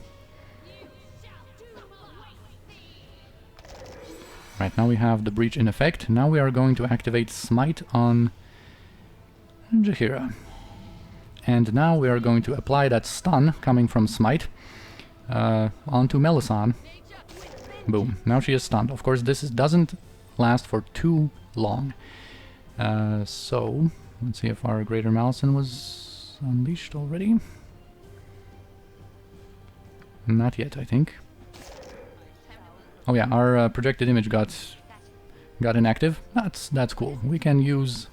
A: Right, now we have the breach in effect. Now we are going to activate Smite on Jaheira. And now we are going to apply that stun coming from Smite onto Melissan. Boom. Now she is stunned. Of course, this doesn't last for too long. So, let's see if our Greater Melissan was unleashed already. Not yet, I think. Oh yeah, our projected image got inactive. That's cool. We can use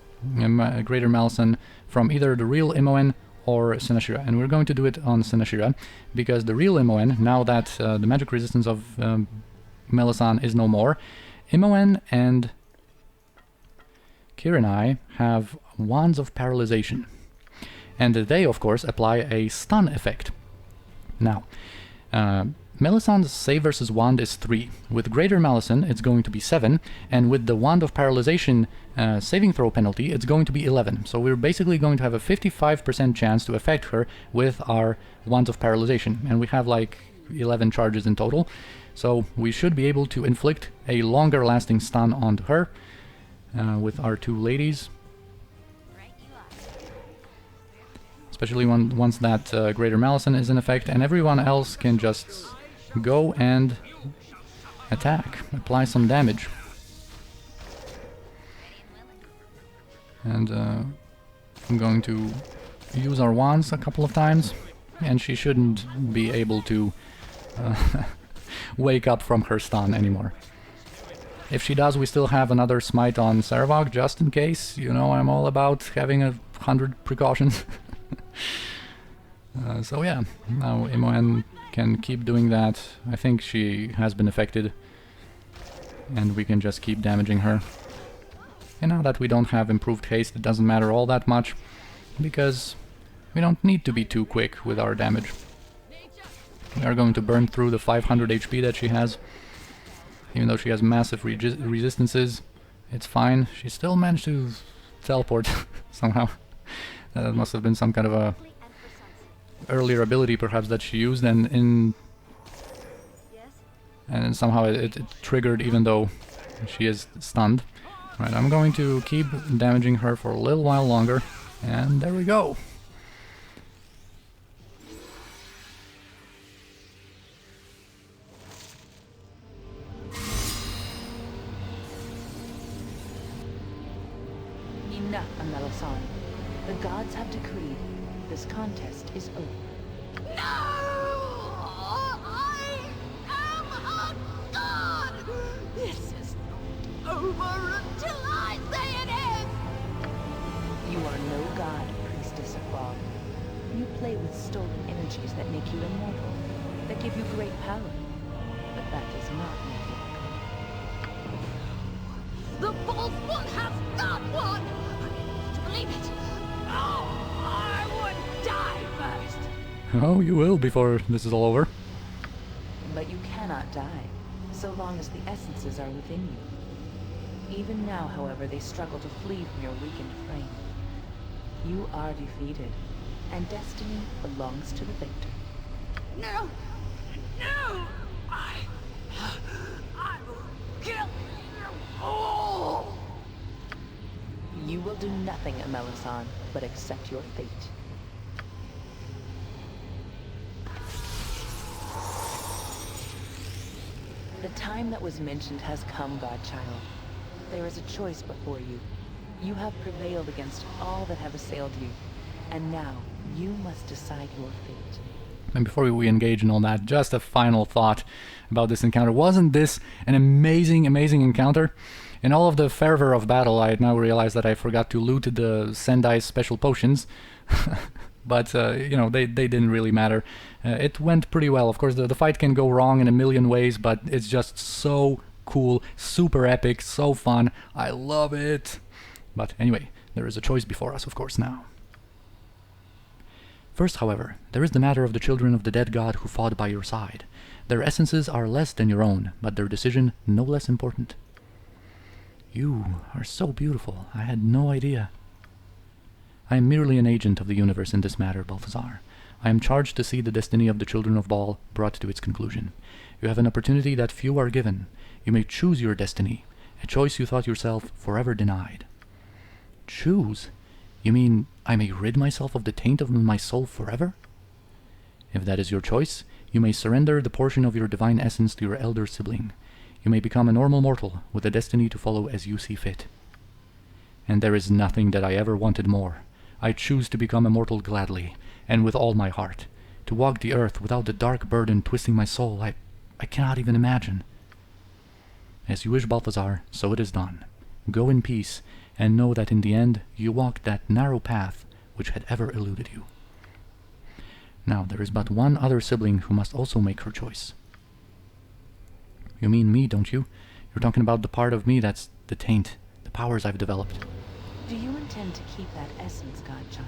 A: Greater Melissan from either the real MON or Sinashira, and we're going to do it on Sinashira because the real MON, now that the magic resistance of Melissan is no more, MON and Kirinai have Wands of Paralyzation, and they of course apply a stun effect. Now, Melissan's save versus wand is 3. With Greater Melissan, it's going to be 7, and with the Wand of Paralyzation saving throw penalty, it's going to be 11. So we're basically going to have a 55% chance to affect her with our Wands of Paralyzation, and we have like 11 charges in total. So we should be able to inflict a longer lasting stun onto her with our two ladies. Especially once that Greater Melissan is in effect, and everyone else can just go and attack, apply some damage. And I'm going to use our wands a couple of times, and she shouldn't be able to wake up from her stun anymore. If she does, we still have another smite on Saravog, just in case. You know, I'm all about having 100 precautions. So yeah, now Imoen can keep doing that. I think she has been affected, and we can just keep damaging her. And now that we don't have improved haste, it doesn't matter all that much, because we don't need to be too quick with our damage. We are going to burn through the 500 HP that she has. Even though she has massive resistances, it's fine. She still managed to teleport somehow. That must have been some kind of a earlier ability perhaps that she used, and somehow it triggered even though she is stunned. Right, I'm going to keep damaging her for a little while longer, and there we go.
C: Enough, Melissan. The gods have decreed this contest is over.
B: No! I am a god! This is not over until I say it is!
C: You are no god, priestess of Bhaal. You play with stolen energies that make you immortal, that give you great power. But that does not make you a god.
B: The false one has not won! I refuse to believe it! Oh, I would die first!
A: Oh, you will before this is all over.
C: But you cannot die, so long as the essences are within you. Even now, however, they struggle to flee from your weakened frame. You are defeated, and destiny belongs to the victor.
B: No! No!
C: You will do nothing, Melissan, but accept your fate. The time that was mentioned has come, Godchild. There is a choice before you. You have prevailed against all that have assailed you, and now you must decide your fate.
A: And before we engage in all that, just a final thought about this encounter. Wasn't this an amazing, amazing encounter? In all of the fervor of battle, I now realize that I forgot to loot the Sendai's special potions. But, you know, they didn't really matter. It went pretty well. Of course, the fight can go wrong in a million ways, but it's just so cool, super epic, so fun. I love it. But anyway, there is a choice before us, of course, now. First, however, there is the matter of the children of the dead god who fought by your side. Their essences are less than your own, but their decision no less important. You are so beautiful. I had no idea. I am merely an agent of the universe in this matter, Balthazar. I am charged to see the destiny of the children of Bhaal brought to its conclusion. You have an opportunity that few are given. You may choose your destiny, a choice you thought yourself forever denied. Choose? You mean I may rid myself of the taint of my soul forever? If that is your choice, you may surrender the portion of your divine essence to your elder sibling. You may become a normal mortal with a destiny to follow as you see fit. And there is nothing that I ever wanted more. I choose to become immortal gladly, and with all my heart. To walk the earth without the dark burden twisting my soul, I cannot even imagine. As you wish, Balthazar, so it is done. Go in peace, and know that in the end you walked that narrow path which had ever eluded you. Now there is but one other sibling who must also make her choice. You mean me, don't you? You're talking about the part of me that's the taint, the powers I've developed.
C: Do you intend to keep that essence, Godchild?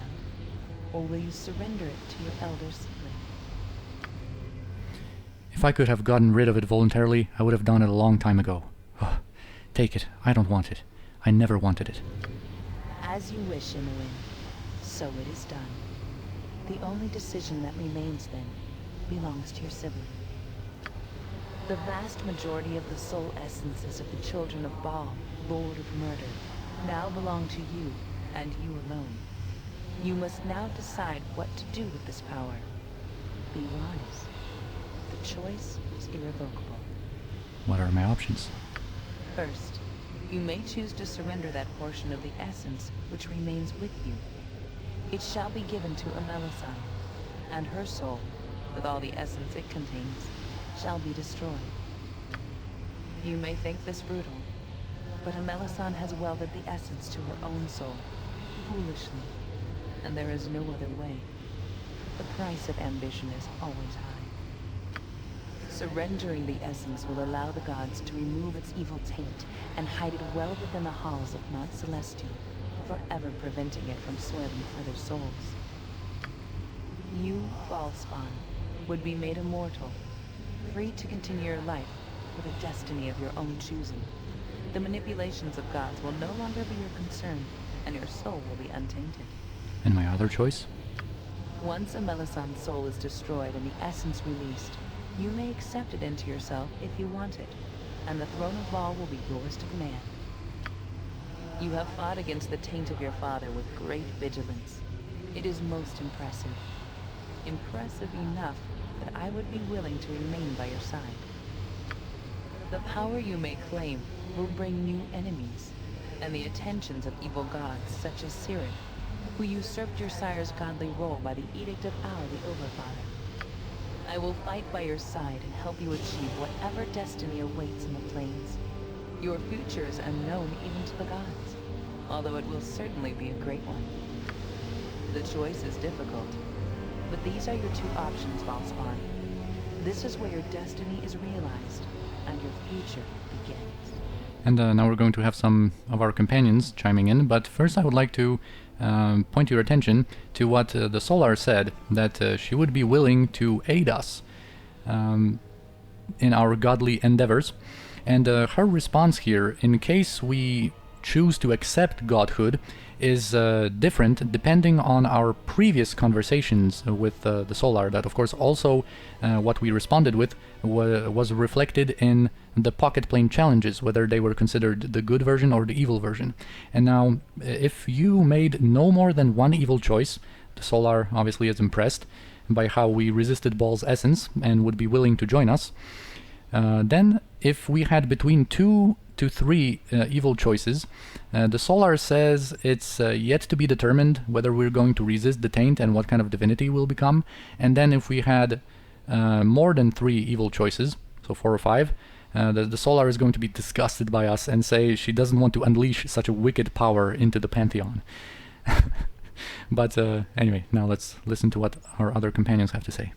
C: Or will you surrender it to your elder sibling?
A: If I could have gotten rid of it voluntarily, I would have done it a long time ago. Take it. I don't want it. I never wanted it.
C: As you wish, Inuin. So it is done. The only decision that remains, then, belongs to your sibling. The vast majority of the soul essences of the children of Bhaal, Lord of Murder, now belong to you, and you alone. You must now decide what to do with this power. Be wise. The choice is irrevocable.
A: What are my options?
C: First, you may choose to surrender that portion of the essence which remains with you. It shall be given to Melissan, and her soul, with all the essence it contains, shall be destroyed. You may think this brutal, but Melissan has welded the essence to her own soul, foolishly, and there is no other way. The price of ambition is always high. Surrendering the essence will allow the gods to remove its evil taint and hide it well within the halls of Mount Celestial, forever preventing it from soiling further souls. You, Bhaalspawn, would be made immortal, free to continue your life with a destiny of your own choosing. The manipulations of gods will no longer be your concern, and your soul will be untainted.
A: And my other choice?
C: Once a Melissan soul is destroyed and the essence released, you may accept it into yourself if you want it, and the Throne of Bhaal will be yours to command. You have fought against the taint of your father with great vigilance. It is most impressive. Impressive enough that I would be willing to remain by your side. The power you may claim will bring new enemies, and the attentions of evil gods such as Sirin, who usurped your sire's godly role by the Edict of Al the Overfather. I will fight by your side and help you achieve whatever destiny awaits in the plains. Your future is unknown even to the gods, although it will certainly be a great one. The choice is difficult, but these are your two options, Bhaalspawn. This is where your destiny is realized, and your future begins.
A: And now we're going to have some of our companions chiming in, but first I would like to point your attention to what the Solar said, that she would be willing to aid us in our godly endeavors. And her response here, in case we choose to accept godhood, is different depending on our previous conversations with the Solar. That, of course, also what we responded with was reflected in the Pocket Plane challenges, whether they were considered the good version or the evil version. And now, if you made no more than one evil choice, the Solar obviously is impressed by how we resisted Baal's essence and would be willing to join us. Then, if we had between 2 to 3 evil choices, the Solar says it's yet to be determined whether we're going to resist the taint and what kind of divinity we'll become. And then if we had more than 3 evil choices, so 4 or 5, the Solar is going to be disgusted by us and say she doesn't want to unleash such a wicked power into the Pantheon. But anyway, now let's listen to what our other companions have to say.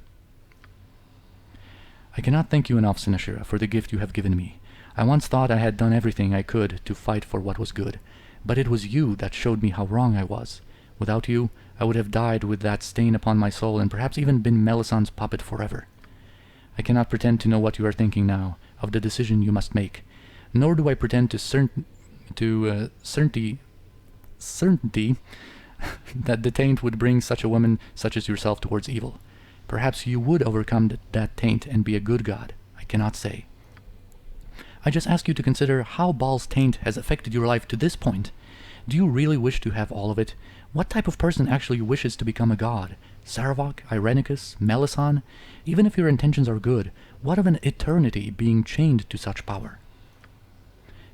A: I cannot thank you enough, Sinashira, for the gift you have given me. I once thought I had done everything I could to fight for what was good, but it was you that showed me how wrong I was. Without you, I would have died with that stain upon my soul and perhaps even been Melissan's puppet forever. I cannot pretend to know what you are thinking now, of the decision you must make, nor do I pretend to certainty that the taint would bring such a woman such as yourself towards evil. Perhaps you would overcome that taint and be a good god. I cannot say. I just ask you to consider how Baal's taint has affected your life to this point. Do you really wish to have all of it? What type of person actually wishes to become a god? Saravok, Irenicus, Melissan? Even if your intentions are good, what of an eternity being chained to such power?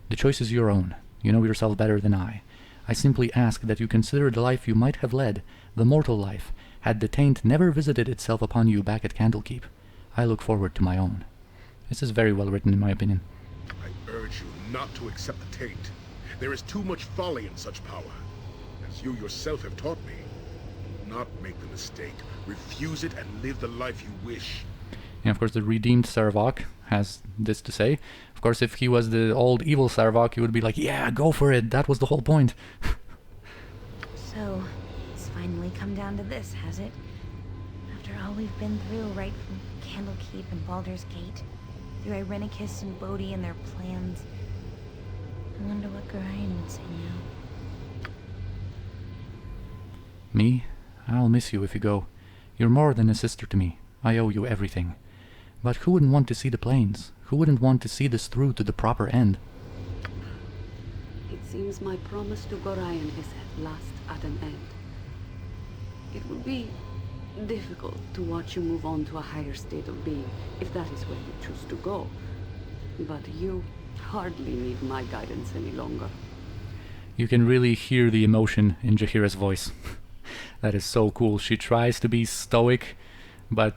A: The choice is your own. You know yourself better than I. I simply ask that you consider the life you might have led, the mortal life, had the taint never visited itself upon you back at Candlekeep. I look forward to my own. This is very well written, in my opinion.
D: I urge you not to accept the taint. There is too much folly in such power. As you yourself have taught me. Do not make the mistake. Refuse it and live the life you wish.
A: And of course the redeemed Saravok has this to say. Of course, if he was the old evil Saravok, he would be like, yeah, go for it. That was the whole point.
C: So, it's finally come down to this, has it? After all we've been through, right from Candlekeep and Baldur's Gate, through Irenicus and Bodhi and their plans. I wonder what Gorion would say now.
A: Me? I'll miss you if you go. You're more than a sister to me. I owe you everything. But who wouldn't want to see the plains? Who wouldn't want to see this through to the proper end?
B: It seems my promise to Gorion is at last at an end. It would be difficult to watch you move on to a higher state of being, if that is where you choose to go. But you hardly need my guidance any longer.
A: You can really hear the emotion in Jaheira's voice. That is so cool. She tries to be stoic, but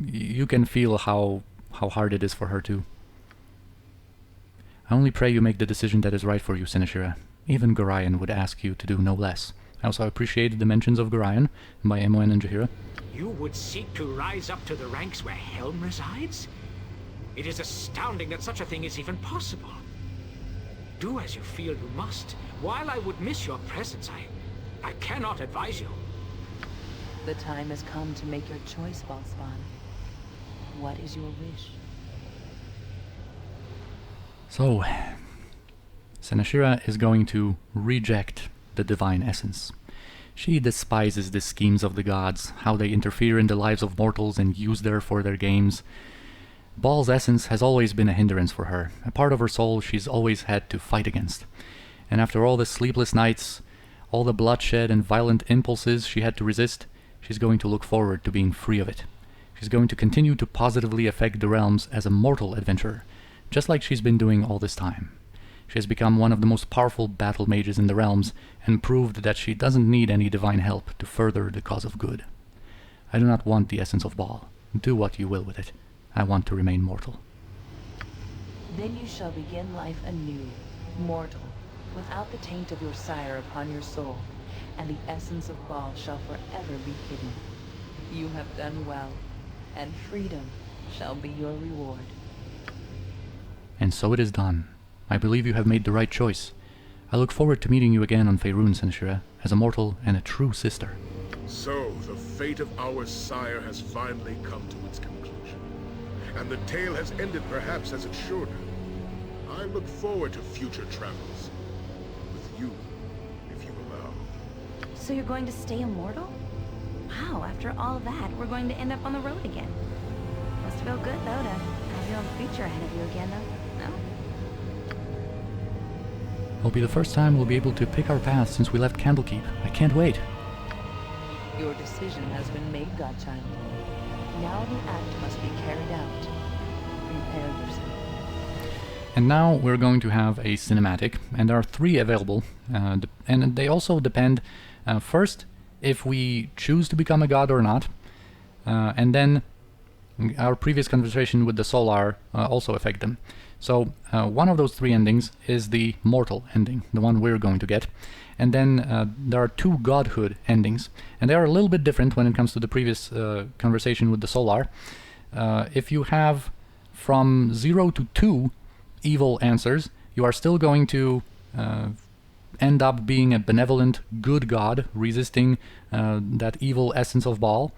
A: you can feel how hard it is for her too. I only pray you make the decision that is right for you, Sinashira. Even Gorion would ask you to do no less. I also appreciated the mentions of Gorion by Emoen and Jaheira.
E: You would seek to rise up to the ranks where Helm resides? It is astounding that such a thing is even possible. Do as you feel you must. While I would miss your presence, I cannot advise you.
C: The time has come to make your choice, Valspan. What is your wish?
A: So, Sinashira is going to reject the divine essence. She despises the schemes of the gods, how they interfere in the lives of mortals and use them for their games. Baal's essence has always been a hindrance for her, a part of her soul she's always had to fight against. And after all the sleepless nights, all the bloodshed and violent impulses she had to resist, she's going to look forward to being free of it. She's going to continue to positively affect the realms as a mortal adventurer, just like she's been doing all this time. She has become one of the most powerful battle mages in the realms, and proved that she doesn't need any divine help to further the cause of good. I do not want the essence of Bhaal. Do what you will with it. I want to remain mortal.
C: Then you shall begin life anew, mortal, without the taint of your sire upon your soul, and the essence of Bhaal shall forever be hidden. You have done well, and freedom shall be your reward.
A: And so it is done. I believe you have made the right choice. I look forward to meeting you again on Faerun, Sinashira, as a mortal and a true sister.
D: So, the fate of our sire has finally come to its conclusion. And the tale has ended perhaps as it should. I look forward to future travels. With you, if you allow.
C: So you're going to stay immortal? Wow, after all that, we're going to end up on the road again. Must feel good, though, to have your own future ahead of you again, though, no?
A: It'll be the first time we'll be able to pick our path since we left Candlekeep. I can't wait.
C: Your decision has been made, Godchild. Now the act must be carried out. Prepare yourself.
A: And now we're going to have a cinematic, and there are 3 available, and they also depend, first, if we choose to become a god or not, and then our previous conversation with the Solar also affect them. So one of those 3 endings is the mortal ending, the one we're going to get, and then there are 2 godhood endings, and they are a little bit different when it comes to the previous conversation with the Solar. If you have from 0 to 2 evil answers, you are still going to end up being a benevolent, good god, resisting that evil essence of Bhaal.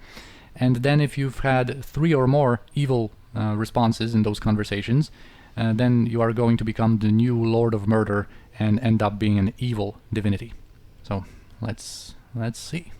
A: And then if you've had 3 or more evil responses in those conversations, then you are going to become the new Lord of Murder and end up being an evil divinity. So let's see.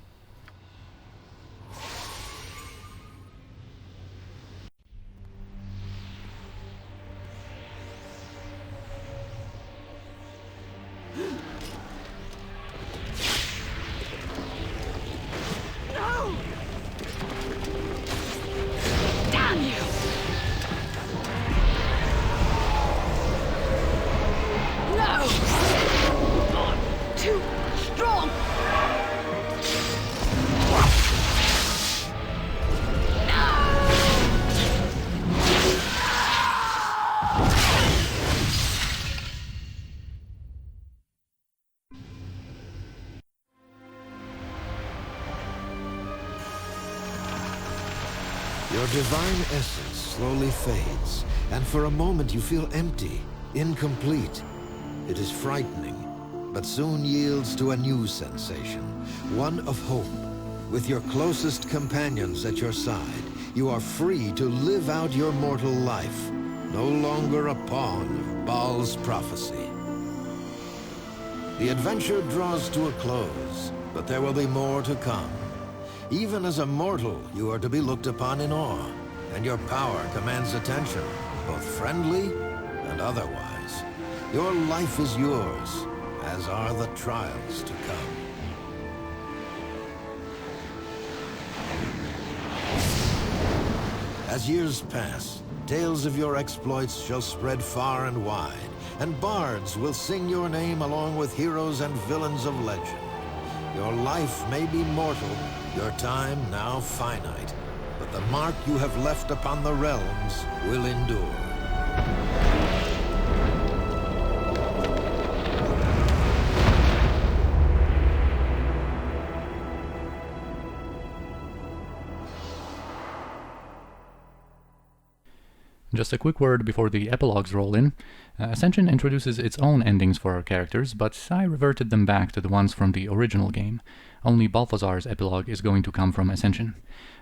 F: Your divine essence slowly fades, and for a moment you feel empty, incomplete. It is frightening, but soon yields to a new sensation, one of hope. With your closest companions at your side, you are free to live out your mortal life, no longer a pawn of Bhaal's prophecy. The adventure draws to a close, but there will be more to come. Even as a mortal, you are to be looked upon in awe, and your power commands attention, both friendly and otherwise. Your life is yours, as are the trials to come. As years pass, tales of your exploits shall spread far and wide, and bards will sing your name along with heroes and villains of legend. Your life may be mortal, your time now finite, but the mark you have left upon the realms will endure.
A: Just a quick word before the epilogues roll in. Ascension introduces its own endings for our characters, but I reverted them back to the ones from the original game. Only Balthazar's epilogue is going to come from Ascension.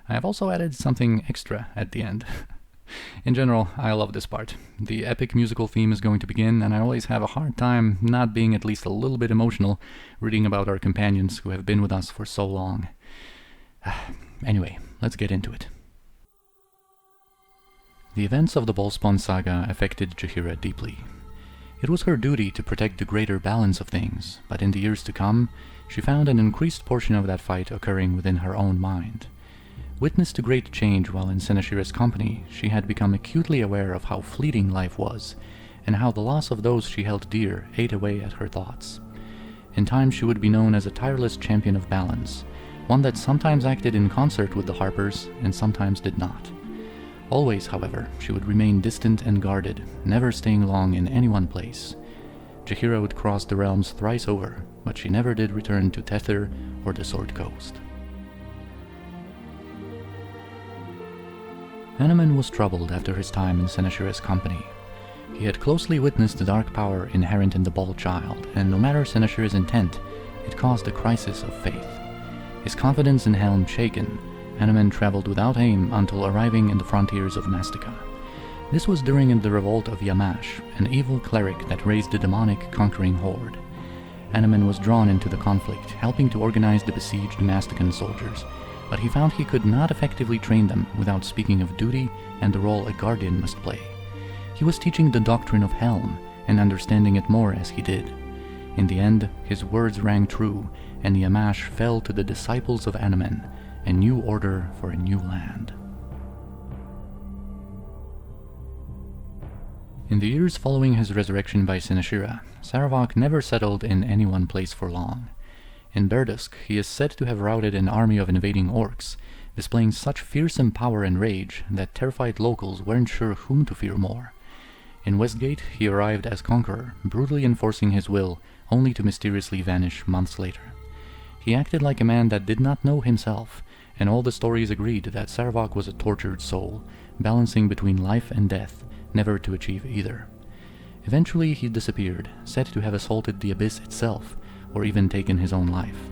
A: I have also added something extra at the end. In general, I love this part. The epic musical theme is going to begin, and I always have a hard time not being at least a little bit emotional reading about our companions who have been with us for so long. Anyway, let's get into it. The events of the Bhaalspawn saga affected Jaheira deeply. It was her duty to protect the greater balance of things, but in the years to come, she found an increased portion of that fight occurring within her own mind. Witness to great change while in Sennacherib's company, she had become acutely aware of how fleeting life was, and how the loss of those she held dear ate away at her thoughts. In time she would be known as a tireless champion of balance, one that sometimes acted in concert with the Harpers and sometimes did not. Always, however, she would remain distant and guarded, never staying long in any one place. Jaheira would cross the realms thrice over, but she never did return to Tether or the Sword Coast. Hanuman was troubled after his time in Sennacherib's company. He had closely witnessed the dark power inherent in the Bhaal child, and no matter Sennacherib's intent, it caused a crisis of faith. His confidence in Helm shaken, Hanuman traveled without aim until arriving in the frontiers of Mastika. This was during the revolt of Yamash, an evil cleric that raised a demonic conquering horde. Anomen was drawn into the conflict, helping to organize the besieged Mastican soldiers, but he found he could not effectively train them without speaking of duty and the role a guardian must play. He was teaching the doctrine of Helm, and understanding it more as he did. In the end, his words rang true, and the Amash fell to the disciples of Anomen, a new order for a new land. In the years following his resurrection by Sinashira, Saravak never settled in any one place for long. In Berdusk, he is said to have routed an army of invading orcs, displaying such fearsome power and rage that terrified locals weren't sure whom to fear more. In Westgate, he arrived as conqueror, brutally enforcing his will, only to mysteriously vanish months later. He acted like a man that did not know himself, and all the stories agreed that Saravak was a tortured soul, balancing between life and death, never to achieve either. Eventually he disappeared, said to have assaulted the abyss itself, or even taken his own life.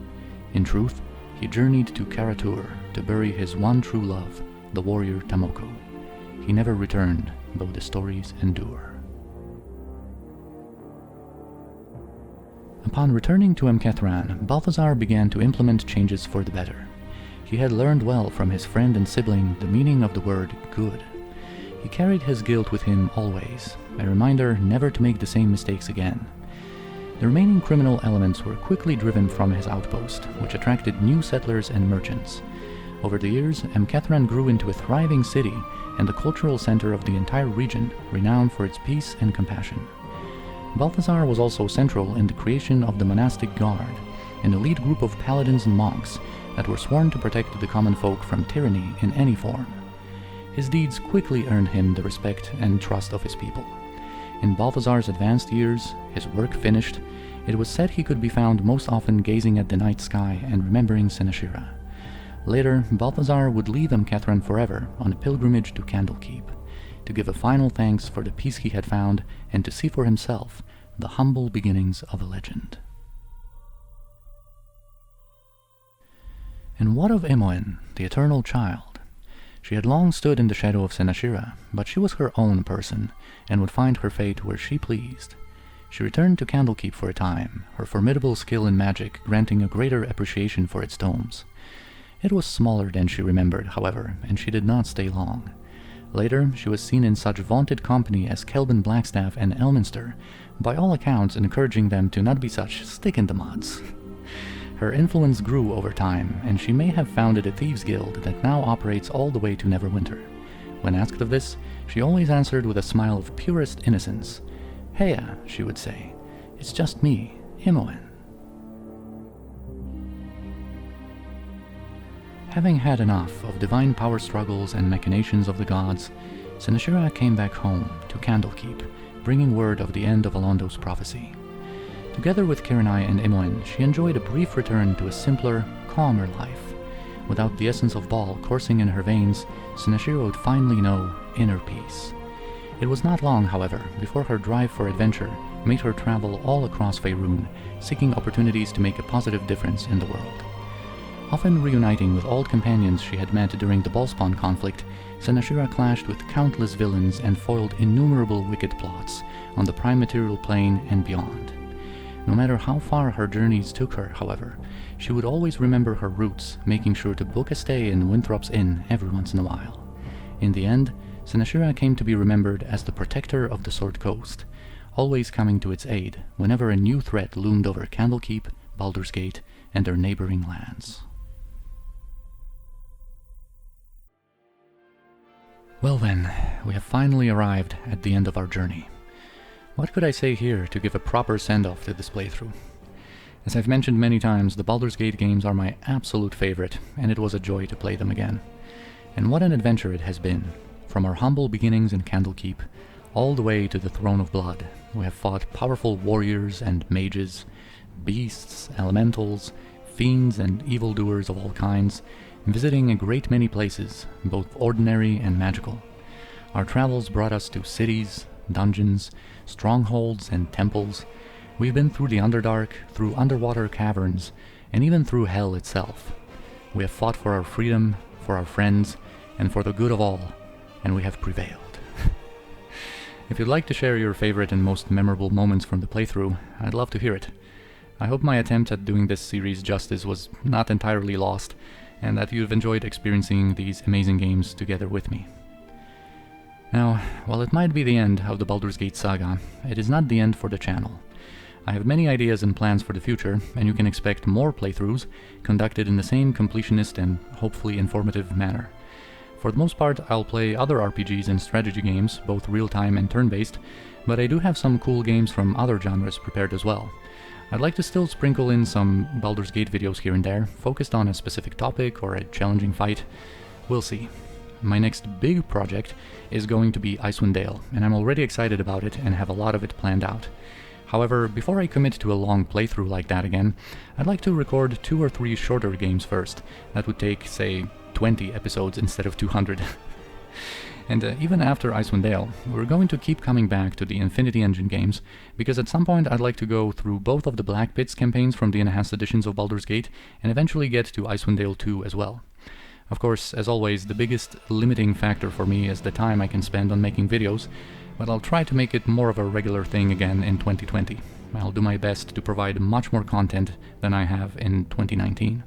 A: In truth, he journeyed to Karatur to bury his one true love, the warrior Tamoko. He never returned, though the stories endure. Upon returning to Mkethran, Balthazar began to implement changes for the better. He had learned well from his friend and sibling the meaning of the word good. He carried his guilt with him always, a reminder never to make the same mistakes again. The remaining criminal elements were quickly driven from his outpost, which attracted new settlers and merchants. Over the years, Mkethran grew into a thriving city and the cultural center of the entire region, renowned for its peace and compassion. Balthazar was also central in the creation of the Monastic Guard, an elite group of paladins and monks that were sworn to protect the common folk from tyranny in any form. His deeds quickly earned him the respect and trust of his people. In Balthazar's advanced years, his work finished, it was said he could be found most often gazing at the night sky and remembering Sinashira. Later, Balthazar would leave Mkethran forever on a pilgrimage to Candlekeep, to give a final thanks for the peace he had found and to see for himself the humble beginnings of a legend. And what of Imoen, the eternal child? She had long stood in the shadow of Sinashira, but she was her own person, and would find her fate where she pleased. She returned to Candlekeep for a time, her formidable skill in magic granting a greater appreciation for its tomes. It was smaller than she remembered, however, and she did not stay long. Later, she was seen in such vaunted company as Kelvin Blackstaff and Elminster, by all accounts encouraging them to not be such stick-in-the-muds. Her influence grew over time, and she may have founded a thieves' guild that now operates all the way to Neverwinter. When asked of this, she always answered with a smile of purest innocence. "Heya," she would say, "it's just me, Imoen." Having had enough of divine power struggles and machinations of the gods, Sinashira came back home to Candlekeep, bringing word of the end of Alondo's prophecy. Together with Kirinai and Imoen, she enjoyed a brief return to a simpler, calmer life. Without the essence of Bhaal coursing in her veins, Sinashira would finally know inner peace. It was not long, however, before her drive for adventure made her travel all across Faerun, seeking opportunities to make a positive difference in the world. Often reuniting with old companions she had met during the Bhaalspawn conflict, Sinashira clashed with countless villains and foiled innumerable wicked plots on the prime material plane and beyond. No matter how far her journeys took her, however, she would always remember her roots, making sure to book a stay in Winthrop's Inn every once in a while. In the end, Sinashira came to be remembered as the protector of the Sword Coast, always coming to its aid whenever a new threat loomed over Candlekeep, Baldur's Gate, and their neighboring lands. Well then, we have finally arrived at the end of our journey. What could I say here to give a proper send-off to this playthrough? As I've mentioned many times, the Baldur's Gate games are my absolute favorite, and it was a joy to play them again. And what an adventure it has been. From our humble beginnings in Candlekeep, all the way to the Throne of Blood, we have fought powerful warriors and mages, beasts, elementals, fiends and evildoers of all kinds, visiting a great many places, both ordinary and magical. Our travels brought us to cities, dungeons, strongholds, and temples. We've been through the Underdark, through underwater caverns, and even through hell itself. We have fought for our freedom, for our friends, and for the good of all, and we have prevailed. If you'd like to share your favorite and most memorable moments from the playthrough, I'd love to hear it. I hope my attempt at doing this series justice was not entirely lost, and that you've enjoyed experiencing these amazing games together with me. Now, while it might be the end of the Baldur's Gate saga, it is not the end for the channel. I have many ideas and plans for the future, and you can expect more playthroughs conducted in the same completionist and hopefully informative manner. For the most part, I'll play other RPGs and strategy games, both real-time and turn-based, but I do have some cool games from other genres prepared as well. I'd like to still sprinkle in some Baldur's Gate videos here and there, focused on a specific topic or a challenging fight. We'll see. My next big project is going to be Icewind Dale, and I'm already excited about it and have a lot of it planned out. However, before I commit to a long playthrough like that again, I'd like to record 2 or 3 shorter games first. That would take, say, 20 episodes instead of 200. And even after Icewind Dale, we're going to keep coming back to the Infinity Engine games, because at some point I'd like to go through both of the Black Pits campaigns from the enhanced editions of Baldur's Gate, and eventually get to Icewind Dale 2 as well. Of course, as always, the biggest limiting factor for me is the time I can spend on making videos, but I'll try to make it more of a regular thing again in 2020. I'll do my best to provide much more content than I have in 2019.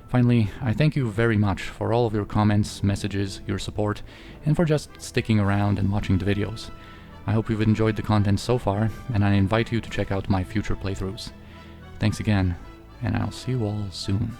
A: Finally, I thank you very much for all of your comments, messages, your support, and for just sticking around and watching the videos. I hope you've enjoyed the content so far, and I invite you to check out my future playthroughs. Thanks again, and I'll see you all soon.